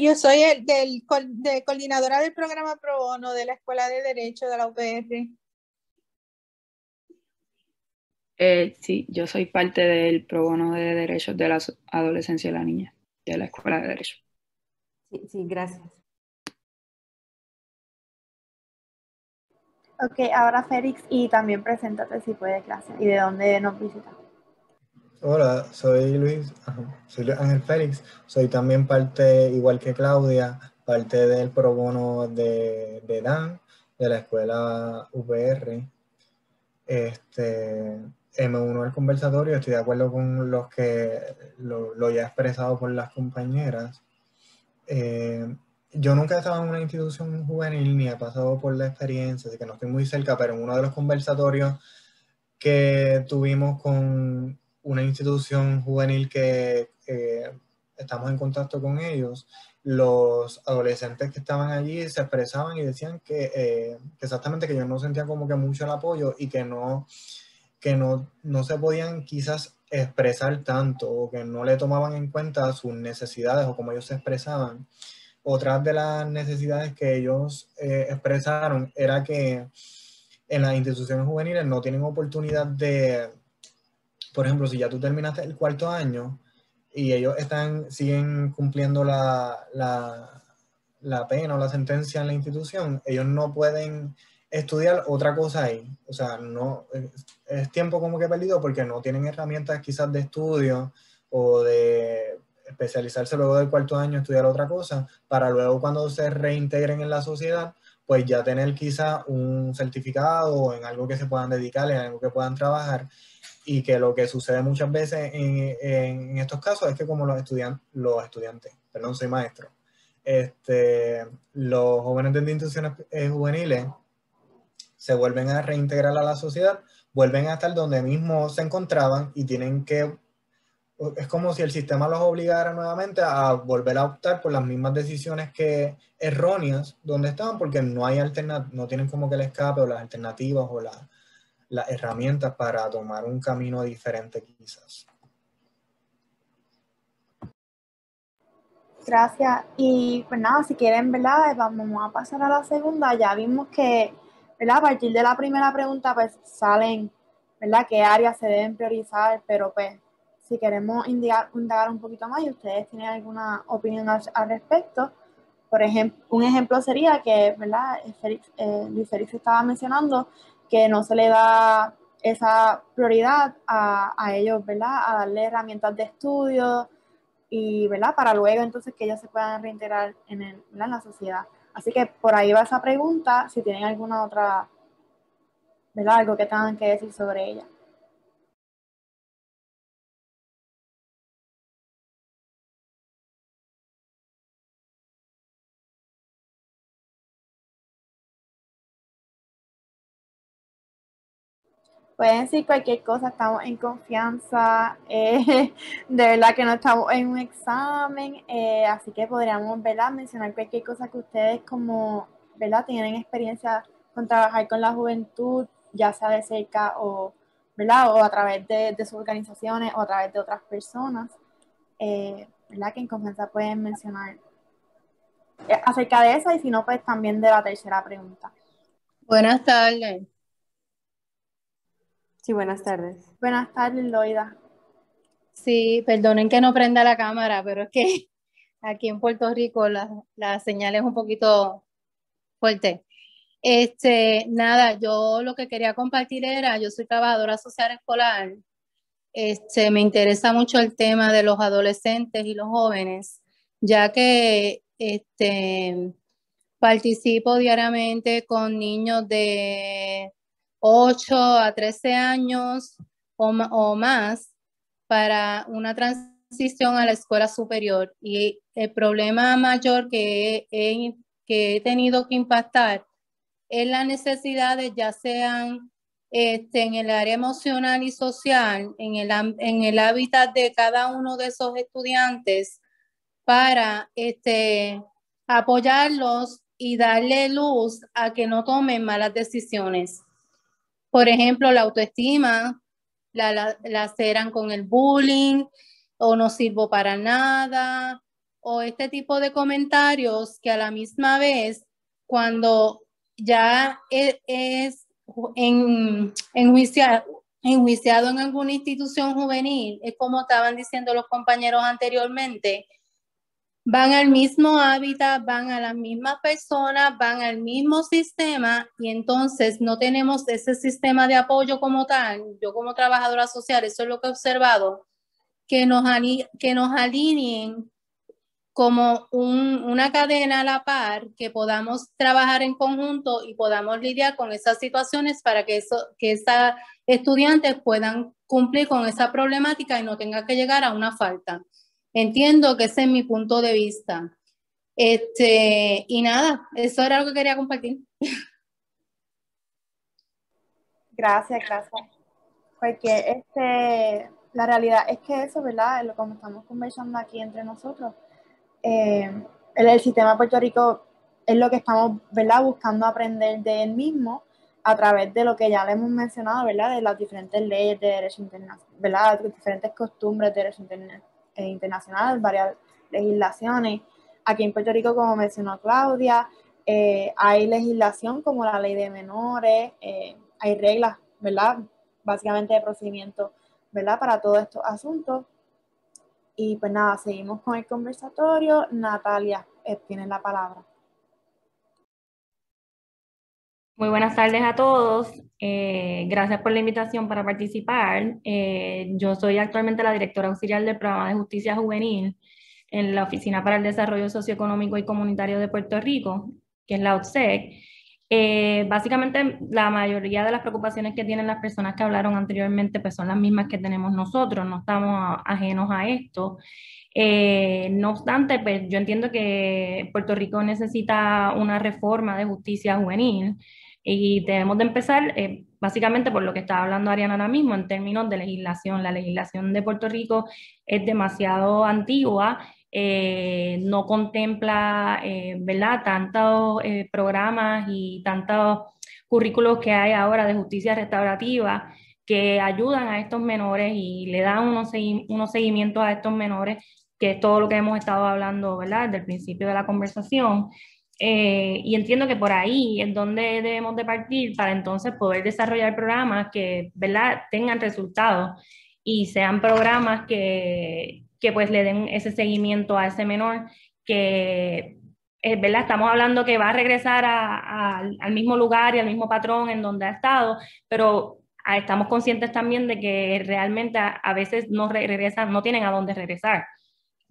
Yo soy de coordinadora del programa Pro Bono de la Escuela de Derecho de la UPR. Sí, yo soy parte del Pro Bono de Derechos de la Adolescencia y la Niña, de la Escuela de Derecho. Sí, gracias. Ok, ahora Félix, y también preséntate si puede, clase, y de dónde nos visitas. Hola, soy Luis Ángel Félix, soy también parte, igual que Claudia, parte del pro bono de Dan, de la escuela UPR. Me uno al conversatorio, estoy de acuerdo con los que lo ya expresado por las compañeras. Yo nunca he estado en una institución juvenil ni he pasado por la experiencia, así que no estoy muy cerca, pero en uno de los conversatorios que tuvimos con una institución juvenil que estamos en contacto con ellos, los adolescentes que estaban allí se expresaban y decían que exactamente que ellos no sentían como que mucho el apoyo y que no se podían quizás expresar tanto o que no le tomaban en cuenta sus necesidades o cómo ellos se expresaban. Otras de las necesidades que ellos expresaron era que en las instituciones juveniles no tienen oportunidad de, por ejemplo, si ya tú terminaste el cuarto año y ellos siguen cumpliendo la pena o la sentencia en la institución, ellos no pueden estudiar otra cosa ahí. O sea, no es tiempo como que perdido porque no tienen herramientas quizás de estudio o de especializarse luego del cuarto año, estudiar otra cosa, para luego cuando se reintegren en la sociedad, pues ya tener quizá un certificado o en algo que se puedan dedicar, en algo que puedan trabajar, y que lo que sucede muchas veces en estos casos es que como los estudiantes, perdón, soy maestro, los jóvenes de instituciones juveniles se vuelven a reintegrar a la sociedad, vuelven a estar donde mismo se encontraban y tienen que, es como si el sistema los obligara nuevamente a volver a optar por las mismas decisiones erróneas donde estaban, porque no hay no tienen como que el escape o las alternativas o las herramientas para tomar un camino diferente quizás. Gracias. Y pues nada, si quieren, ¿verdad? Vamos a pasar a la segunda. Ya vimos que, ¿verdad? A partir de la primera pregunta, pues salen, ¿verdad? ¿Qué áreas se deben priorizar? Pero pues, si queremos indagar un poquito más y ustedes tienen alguna opinión al respecto, Por ejemplo, un ejemplo sería que, ¿verdad? Luis Félix estaba mencionando que no se le da esa prioridad a ellos, ¿verdad? A darle herramientas de estudio y, ¿verdad? Para luego entonces que ellos se puedan reintegrar en la sociedad. Así que por ahí va esa pregunta, si tienen alguna otra, ¿verdad? Algo que tengan que decir sobre ella. Pueden decir cualquier cosa, estamos en confianza, de verdad que no estamos en un examen, así que podríamos, ¿verdad? Mencionar cualquier cosa que ustedes como, ¿verdad? Tienen experiencia con trabajar con la juventud, ya sea de cerca o, ¿verdad? O a través de sus organizaciones o a través de otras personas, ¿verdad? Que en confianza pueden mencionar acerca de eso y si no, pues también de la tercera pregunta. Buenas tardes. Sí, buenas tardes. Buenas tardes, Loida. Sí, perdonen que no prenda la cámara, pero es que aquí en Puerto Rico la señal es un poquito fuerte. Nada, yo lo que quería compartir era, yo soy trabajadora social escolar, me interesa mucho el tema de los adolescentes y los jóvenes, ya que participo diariamente con niños de 8 a 13 años o más para una transición a la escuela superior. Y el problema mayor que he tenido que impactar es las necesidades, ya sean en el área emocional y social, en el hábitat de cada uno de esos estudiantes, para apoyarlos y darle luz a que no tomen malas decisiones. Por ejemplo, la autoestima, la laceran con el bullying, o no sirvo para nada, o este tipo de comentarios que a la misma vez, cuando ya es enjuiciado en alguna institución juvenil, es como estaban diciendo los compañeros anteriormente, van al mismo hábitat, van a las mismas personas, van al mismo sistema y entonces no tenemos ese sistema de apoyo como tal. Yo como trabajadora social, eso es lo que he observado, que nos alineen como una cadena a la par, que podamos trabajar en conjunto y podamos lidiar con esas situaciones para que esas estudiantes puedan cumplir con esa problemática y no tenga que llegar a una falta. Entiendo que ese es mi punto de vista. Y nada, eso era lo que quería compartir. Gracias. Porque la realidad es que eso, ¿verdad? Como estamos conversando aquí entre nosotros, el sistema de Puerto Rico es lo que estamos, ¿verdad? Buscando aprender de él mismo a través de lo que ya le hemos mencionado, ¿verdad? De las diferentes leyes de derecho internacional, ¿verdad? Las diferentes costumbres de derecho internacional, varias legislaciones. Aquí en Puerto Rico, como mencionó Claudia, hay legislación como la ley de menores, hay reglas, ¿verdad? Básicamente de procedimiento, ¿verdad? Para todos estos asuntos. Y pues nada, seguimos con el conversatorio. Natalia, tienes la palabra. Muy buenas tardes a todos. Gracias por la invitación para participar. Yo soy actualmente la directora auxiliar del programa de justicia juvenil en la Oficina para el Desarrollo Socioeconómico y Comunitario de Puerto Rico, que es la ODSEC. Básicamente, la mayoría de las preocupaciones que tienen las personas que hablaron anteriormente pues son las mismas que tenemos nosotros, no estamos ajenos a esto. No obstante, pues yo entiendo que Puerto Rico necesita una reforma de justicia juvenil y debemos de empezar básicamente por lo que estaba hablando Ariana ahora mismo en términos de legislación. La legislación de Puerto Rico es demasiado antigua, no contempla, ¿verdad? Tantos programas y tantos currículos que hay ahora de justicia restaurativa que ayudan a estos menores y le dan unos seguimientos a estos menores, que es todo lo que hemos estado hablando, ¿verdad? Desde el principio de la conversación. Y entiendo que por ahí es donde debemos de partir para entonces poder desarrollar programas que, ¿verdad?, tengan resultados y sean programas que pues le den ese seguimiento a ese menor que ¿verdad? Estamos hablando que va a regresar al mismo lugar y al mismo patrón en donde ha estado, pero estamos conscientes también de que realmente a veces no regresan, no tienen a dónde regresar,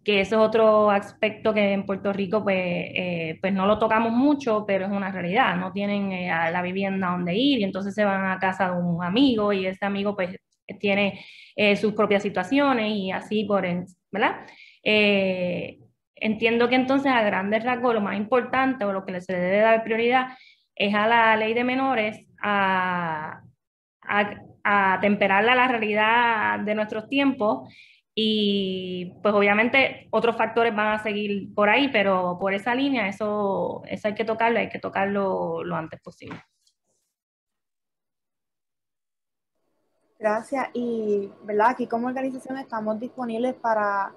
que ese es otro aspecto que en Puerto Rico pues no lo tocamos mucho, pero es una realidad, no tienen a la vivienda donde ir y entonces se van a casa de un amigo y ese amigo pues tiene sus propias situaciones y así ¿verdad? Entiendo que entonces a grandes rasgos lo más importante o lo que se le debe dar prioridad es a la ley de menores a temperarla a la realidad de nuestros tiempos y pues obviamente otros factores van a seguir por ahí, pero por esa línea eso hay que tocarlo lo antes posible. Gracias. Y, ¿verdad? Aquí como organización estamos disponibles para,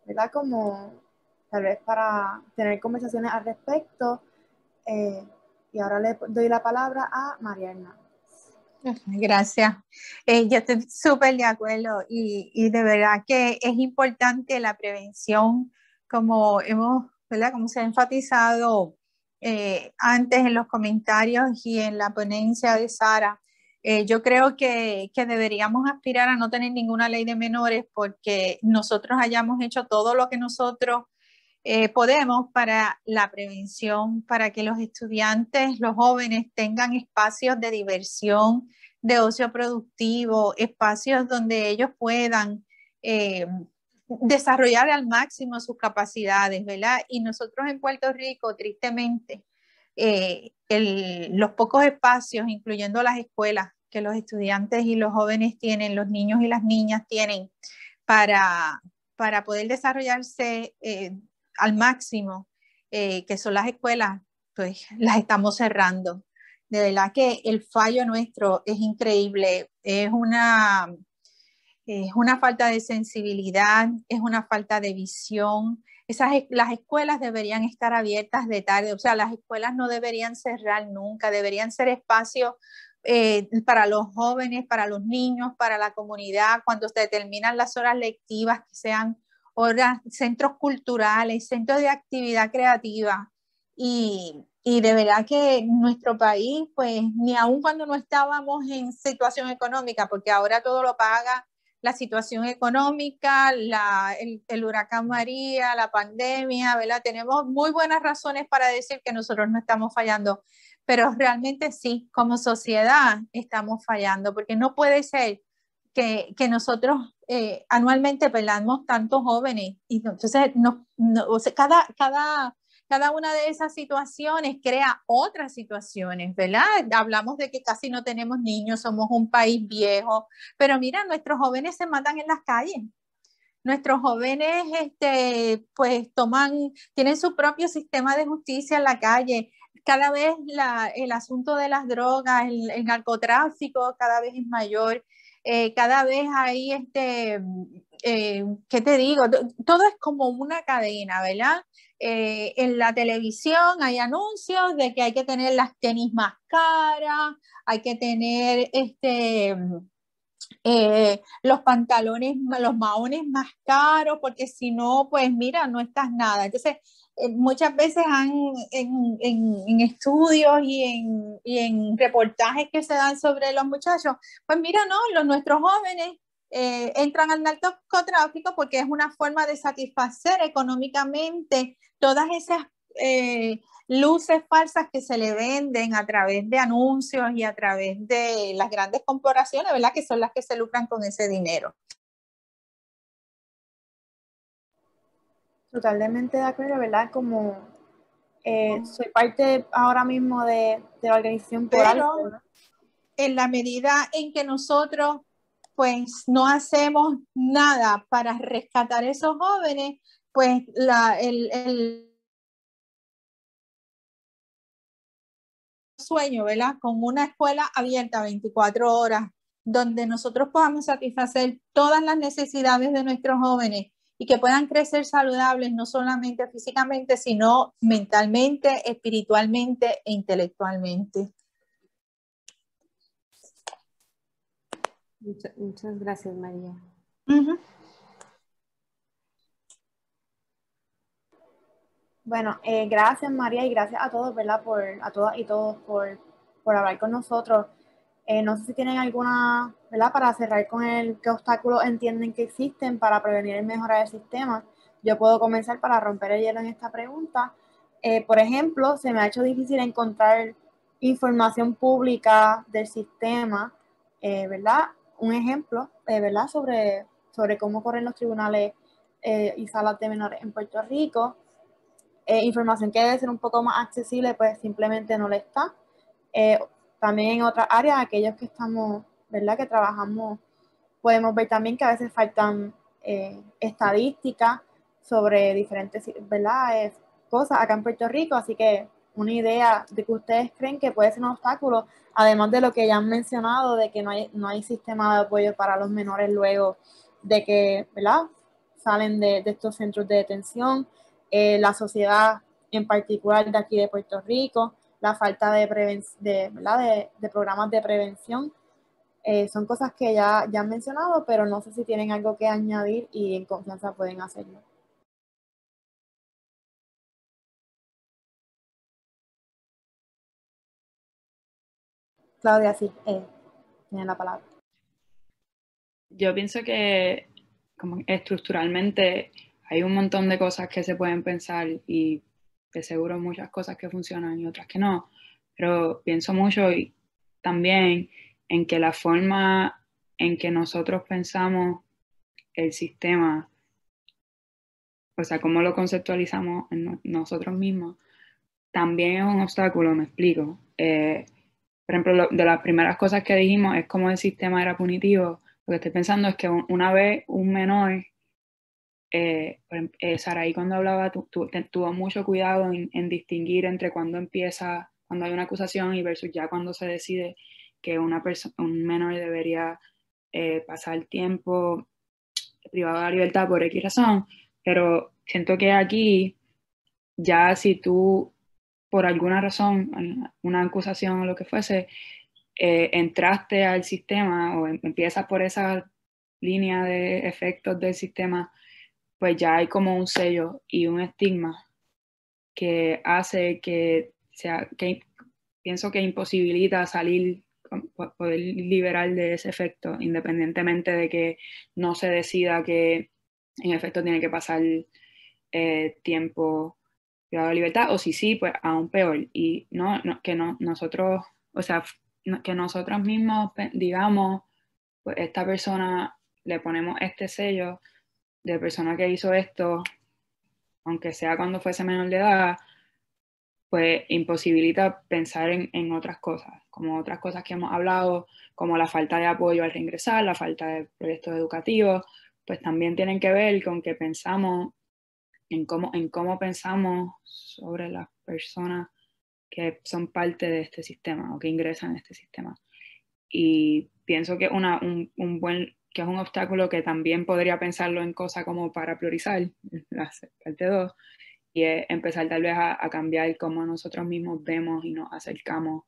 ¿verdad? Como tal vez para tener conversaciones al respecto. Y ahora le doy la palabra a María Hernández. Gracias. Yo estoy súper de acuerdo y de verdad que es importante la prevención, como ¿verdad? Como se ha enfatizado antes en los comentarios y en la ponencia de Sara. Yo creo que deberíamos aspirar a no tener ninguna ley de menores porque nosotros hayamos hecho todo lo que nosotros podemos para la prevención, para que los estudiantes, los jóvenes tengan espacios de diversión, de ocio productivo, espacios donde ellos puedan desarrollar al máximo sus capacidades, ¿verdad? Y nosotros en Puerto Rico, tristemente, los pocos espacios, incluyendo las escuelas, que los estudiantes y los jóvenes tienen, los niños y las niñas tienen para poder desarrollarse al máximo, que son las escuelas, pues las estamos cerrando. De verdad que el fallo nuestro es increíble, es una falta de sensibilidad, es una falta de visión. Las escuelas deberían estar abiertas de tarde, o sea, las escuelas no deberían cerrar nunca, deberían ser espacios para los jóvenes, para los niños, para la comunidad, cuando se determinan las horas lectivas, que sean horas, centros culturales, centros de actividad creativa. Y de verdad que nuestro país, pues ni aun cuando no estábamos en situación económica, porque ahora todo lo paga la situación económica, el huracán María, la pandemia, ¿verdad? Tenemos muy buenas razones para decir que nosotros no estamos fallando, pero realmente sí, como sociedad estamos fallando, porque no puede ser que nosotros anualmente perdamos tantos jóvenes y entonces o sea, cada una de esas situaciones crea otras situaciones, ¿verdad? Hablamos de que casi no tenemos niños, somos un país viejo, pero mira, nuestros jóvenes se matan en las calles. Nuestros jóvenes, pues tienen su propio sistema de justicia en la calle. Cada vez el asunto de las drogas, el narcotráfico cada vez es mayor. Cada vez hay, ¿qué te digo? Todo es como una cadena, ¿verdad? En la televisión hay anuncios de que hay que tener las tenis más caras, hay que tener los pantalones, los maones más caros, porque si no, pues mira, no estás nada. Entonces, muchas veces en estudios y en reportajes que se dan sobre los muchachos, pues mira, no, nuestros jóvenes entran al narcotráfico porque es una forma de satisfacer económicamente todas esas luces falsas que se le venden a través de anuncios y a través de las grandes corporaciones, ¿verdad? Que son las que se lucran con ese dinero. Totalmente de acuerdo, ¿verdad? Como soy parte ahora mismo de la organización por algo, ¿verdad? En la medida en que nosotros pues no hacemos nada para rescatar a esos jóvenes, pues el sueño, ¿verdad? Con una escuela abierta 24 horas, donde nosotros podamos satisfacer todas las necesidades de nuestros jóvenes y que puedan crecer saludables, no solamente físicamente, sino mentalmente, espiritualmente e intelectualmente. Muchas gracias, María. Bueno, gracias María y gracias a todos, ¿verdad? A todas y todos por hablar con nosotros. No sé si tienen alguna, ¿verdad? Para cerrar con qué obstáculos entienden que existen para prevenir y mejorar el sistema. Yo puedo comenzar para romper el hielo en esta pregunta. Por ejemplo, se me ha hecho difícil encontrar información pública del sistema, ¿verdad? Un ejemplo, ¿verdad? Sobre cómo corren los tribunales y salas de menores en Puerto Rico. Información que debe ser un poco más accesible, pues simplemente no le está. También en otras áreas, aquellos que estamos, ¿verdad? Que trabajamos, podemos ver también que a veces faltan estadísticas sobre diferentes, ¿verdad? Cosas acá en Puerto Rico, así que una idea de que ustedes creen que puede ser un obstáculo, además de lo que ya han mencionado, de que no hay sistema de apoyo para los menores luego de que, ¿verdad? Salen de estos centros de detención, la sociedad en particular de aquí de Puerto Rico, la falta de programas de prevención. Son cosas que ya han mencionado, pero no sé si tienen algo que añadir y en confianza pueden hacerlo. Claudia, sí, tiene la palabra. Yo pienso que como estructuralmente hay un montón de cosas que se pueden pensar y de seguro muchas cosas que funcionan y otras que no, pero pienso mucho y también en que la forma en que nosotros pensamos el sistema, o sea, cómo lo conceptualizamos en nosotros mismos, también es un obstáculo, me explico. Por ejemplo, de las primeras cosas que dijimos es cómo el sistema era punitivo. Lo que estoy pensando es que una vez un menor, Saraí cuando hablaba tuvo mucho cuidado en distinguir entre cuando hay una acusación y versus ya cuando se decide que un menor debería pasar tiempo privado de la libertad por X razón, pero siento que aquí ya si tú por alguna razón, una acusación o lo que fuese, entraste al sistema o empiezas por esa línea de efectos del sistema, pues ya hay como un sello y un estigma que hace que pienso que imposibilita salir, poder liberar de ese efecto, independientemente de que no se decida que en efecto tiene que pasar tiempo privado de libertad, o si sí, pues aún peor. Y nosotros, o sea, que nosotros mismos digamos, pues esta persona le ponemos este sello de persona que hizo esto, aunque sea cuando fuese menor de edad, pues imposibilita pensar en otras cosas, como otras cosas que hemos hablado, como la falta de apoyo al reingresar, la falta de proyectos educativos, pues también tienen que ver con que pensamos en cómo pensamos sobre las personas que son parte de este sistema o que ingresan en este sistema. Y pienso que que es un obstáculo que también podría pensarlo en cosas como para priorizar, la parte 2, y es empezar tal vez a cambiar cómo nosotros mismos vemos y nos acercamos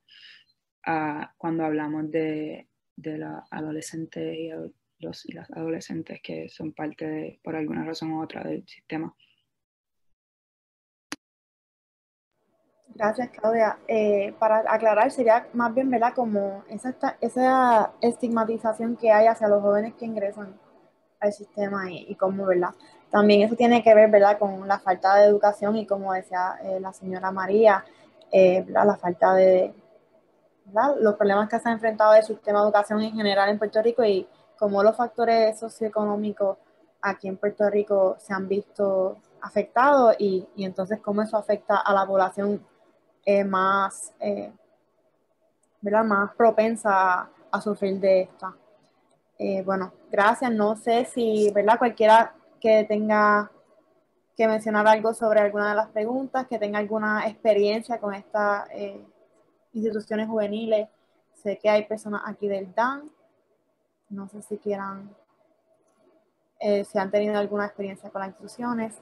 cuando hablamos de los adolescentes y las adolescentes que son parte por alguna razón u otra del sistema. Gracias, Claudia. Para aclarar, sería más bien, ¿verdad? Como esa estigmatización que hay hacia los jóvenes que ingresan al sistema y cómo, ¿verdad? También eso tiene que ver, ¿verdad? Con la falta de educación y como decía la señora María, la falta de, ¿verdad? Los problemas que se ha enfrentado el sistema de educación en general en Puerto Rico y cómo los factores socioeconómicos aquí en Puerto Rico se han visto afectados y entonces cómo eso afecta a la población más, ¿verdad? Más propensa a sufrir de esta. Bueno, gracias. No sé si, ¿verdad? Cualquiera que tenga que mencionar algo sobre alguna de las preguntas, que tenga alguna experiencia con estas instituciones juveniles. Sé que hay personas aquí del DAN. No sé si quieran, si han tenido alguna experiencia con las instituciones.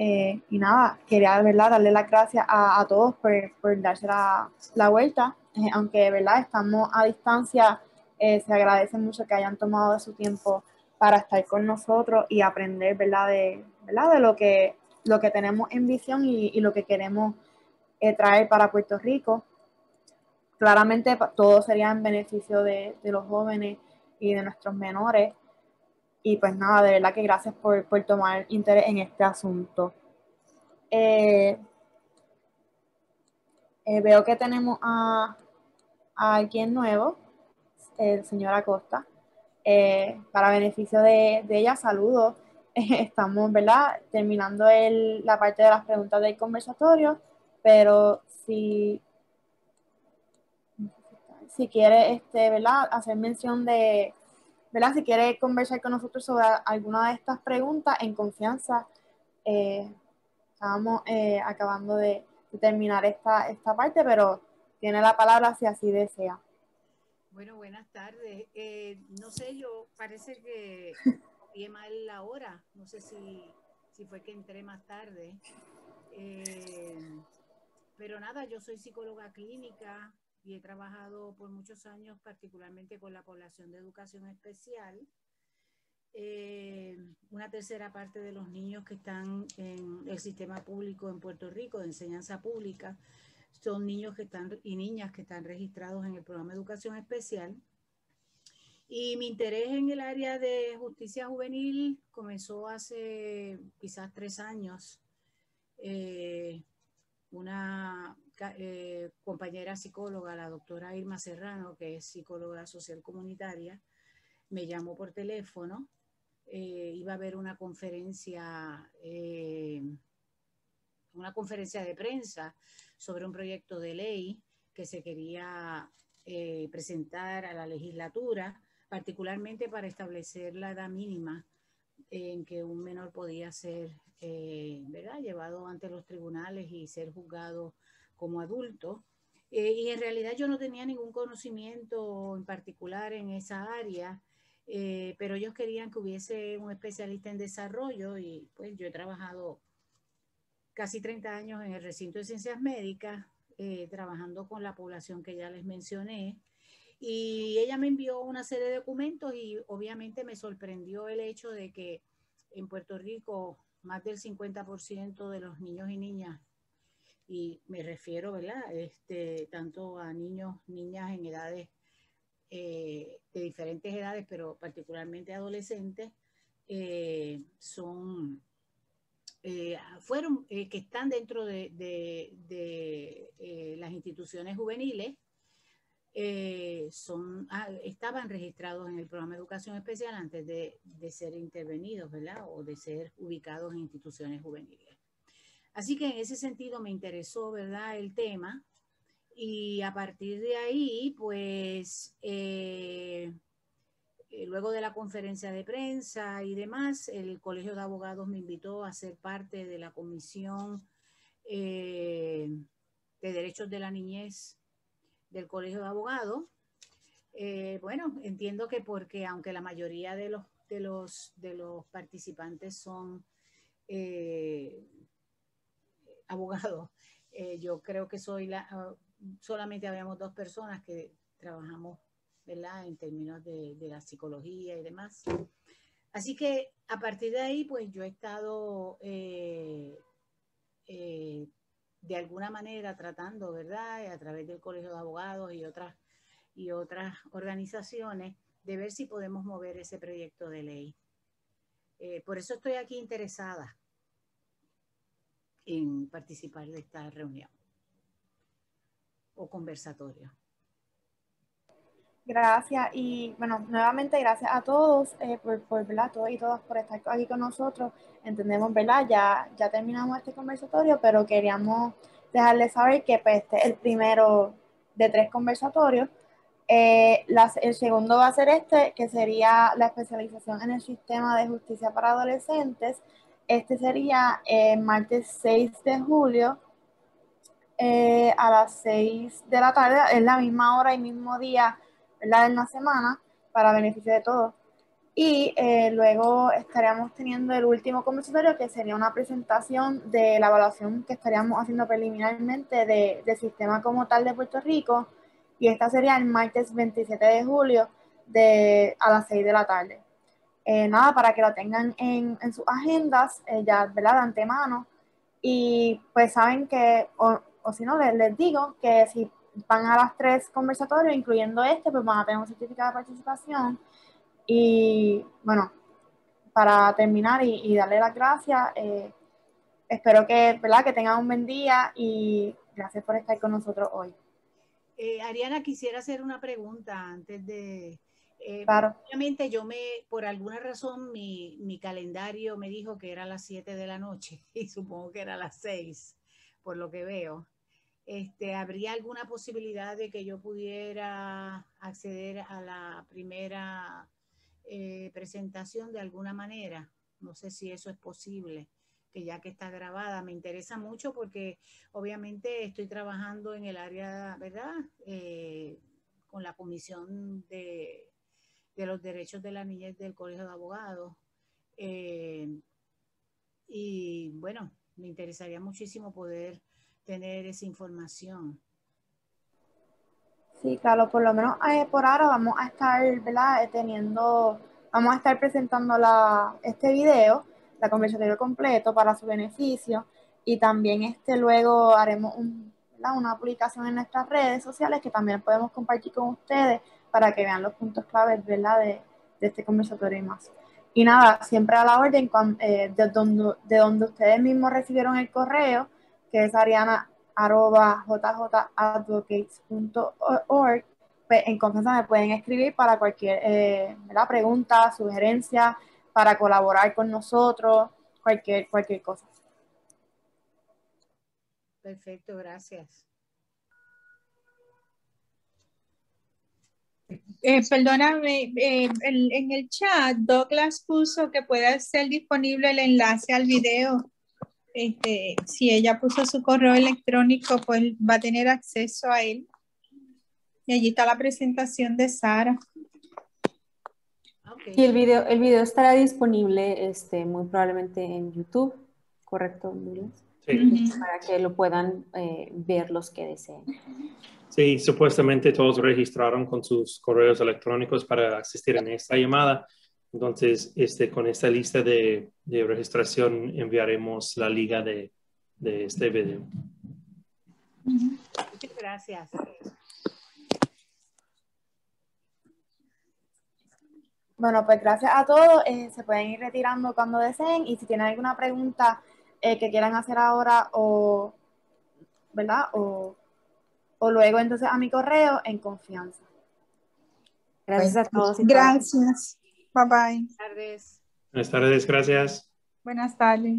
Y nada, quería, ¿verdad? Darle las gracias a todos por darse la vuelta. Aunque, ¿verdad? Estamos a distancia, se agradece mucho que hayan tomado de su tiempo para estar con nosotros y aprender, ¿verdad? De lo que lo que tenemos en visión y lo que queremos traer para Puerto Rico. Claramente todo sería en beneficio de los jóvenes y de nuestros menores. Y pues nada, de verdad que gracias por tomar interés en este asunto. Veo que tenemos a alguien nuevo, el señor Acosta. Para beneficio de ella, saludos. Estamos, ¿verdad?, terminando la parte de las preguntas del conversatorio, pero si quiere, ¿verdad?, hacer mención de, ¿verdad?, si quiere conversar con nosotros sobre alguna de estas preguntas en confianza, estábamos acabando de terminar esta parte, pero tiene la palabra si así desea. Bueno, buenas tardes. No sé, parece que copié mal la hora. No sé si fue que entré más tarde. Pero nada, yo soy psicóloga clínica y he trabajado por muchos años particularmente con la población de educación especial. Una tercera parte de los niños que están en el sistema público en Puerto Rico de enseñanza pública son niños y niñas que están registrados en el programa de educación especial. Y mi interés en el área de justicia juvenil comenzó hace quizás 3 años. Una compañera psicóloga, la doctora Irma Serrano, que es psicóloga social comunitaria, me llamó por teléfono. Iba a haber una conferencia de prensa sobre un proyecto de ley que se quería presentar a la legislatura, particularmente para establecer la edad mínima en que un menor podía ser ¿verdad?, llevado ante los tribunales y ser juzgado como adulto. Y en realidad yo no tenía ningún conocimiento en particular en esa área, pero ellos querían que hubiese un especialista en desarrollo y pues yo he trabajado casi 30 años en el recinto de ciencias médicas, trabajando con la población que ya les mencioné. Y ella me envió una serie de documentos y obviamente me sorprendió el hecho de que en Puerto Rico más del 50% de los niños y niñas, y me refiero, ¿verdad?, tanto a niños, niñas en edades, de diferentes edades, pero particularmente adolescentes, que están dentro de las instituciones juveniles, estaban registrados en el programa de educación especial antes de ser intervenidos, ¿verdad?, o de ser ubicados en instituciones juveniles. Así que en ese sentido me interesó, ¿verdad?, el tema, y a partir de ahí, pues, luego de la conferencia de prensa y demás, el Colegio de Abogados me invitó a ser parte de la Comisión de Derechos de la Niñez del Colegio de Abogados. Bueno, entiendo que porque aunque la mayoría de los participantes son abogados, yo creo que solamente habíamos 2 personas que trabajamos, ¿verdad?, en términos de la psicología y demás. Así que a partir de ahí, pues yo he estado de alguna manera tratando, ¿verdad?, a través del Colegio de Abogados y otras organizaciones, de ver si podemos mover ese proyecto de ley. Por eso estoy aquí interesada en participar de esta reunión o conversatorio. Gracias y bueno, nuevamente gracias a todos ¿verdad?, todos y todas por estar aquí con nosotros. Entendemos, ¿verdad?, ya terminamos este conversatorio, pero queríamos dejarles saber que pues, este es el primero de 3 conversatorios. El segundo va a ser que sería la especialización en el sistema de justicia para adolescentes. Este sería el martes 6 de julio a las 6 de la tarde, es la misma hora y mismo día, ¿verdad?, en la semana, para beneficio de todos. Y luego estaríamos teniendo el último conversatorio, que sería una presentación de la evaluación que estaríamos haciendo preliminarmente del sistema como tal de Puerto Rico, y esta sería el martes 27 de julio a las 6 de la tarde. nada, para que lo tengan en sus agendas, ya, ¿verdad? De antemano. Y pues saben que, o si no, les digo que si van a las 3 conversatorios, incluyendo este, pues van a tener un certificado de participación. Y bueno, para terminar y darle las gracias, espero que, ¿verdad? Que tengan un buen día y gracias por estar con nosotros hoy. Ariana, quisiera hacer una pregunta antes de... Claro. Obviamente por alguna razón, mi calendario me dijo que era a las 7 de la noche y supongo que era a las 6, por lo que veo. ¿Habría alguna posibilidad de que yo pudiera acceder a la primera presentación de alguna manera? No sé si eso es posible, que ya que está grabada, me interesa mucho porque obviamente estoy trabajando en el área, ¿verdad? Con la Comisión de los Derechos de la Niñez del Colegio de Abogados. Y bueno, me interesaría muchísimo poder tener esa información. Sí, claro, por lo menos por ahora vamos a estar, ¿verdad? Vamos a estar presentando este video, la conversación completo para su beneficio, y también luego haremos una publicación en nuestras redes sociales que también podemos compartir con ustedes para que vean los puntos claves, ¿verdad? De este conversatorio y más. Y nada, siempre a la orden de donde ustedes mismos recibieron el correo, que es ariana@jjadvocates.org, pues en confianza me pueden escribir para cualquier pregunta, sugerencia, para colaborar con nosotros, cualquier cosa. Perfecto, gracias. Perdóname, en el chat Douglas puso que puede ser disponible el enlace al video. Si ella puso su correo electrónico, pues va a tener acceso a él. Y allí está la presentación de Sara. Okay. Y el video estará disponible muy probablemente en YouTube, ¿correcto, Douglas? Sí. Para que lo puedan ver los que deseen. Sí, supuestamente todos registraron con sus correos electrónicos para asistir en esta llamada. Entonces, con esta lista de registración enviaremos la liga de este video. Muchas gracias. Bueno, pues gracias a todos. Se pueden ir retirando cuando deseen, y si tienen alguna pregunta que quieran hacer ahora ¿verdad? O luego entonces a mi correo en confianza. Gracias a todos. Gracias. Bye bye. Buenas tardes. Buenas tardes, gracias. Buenas tardes.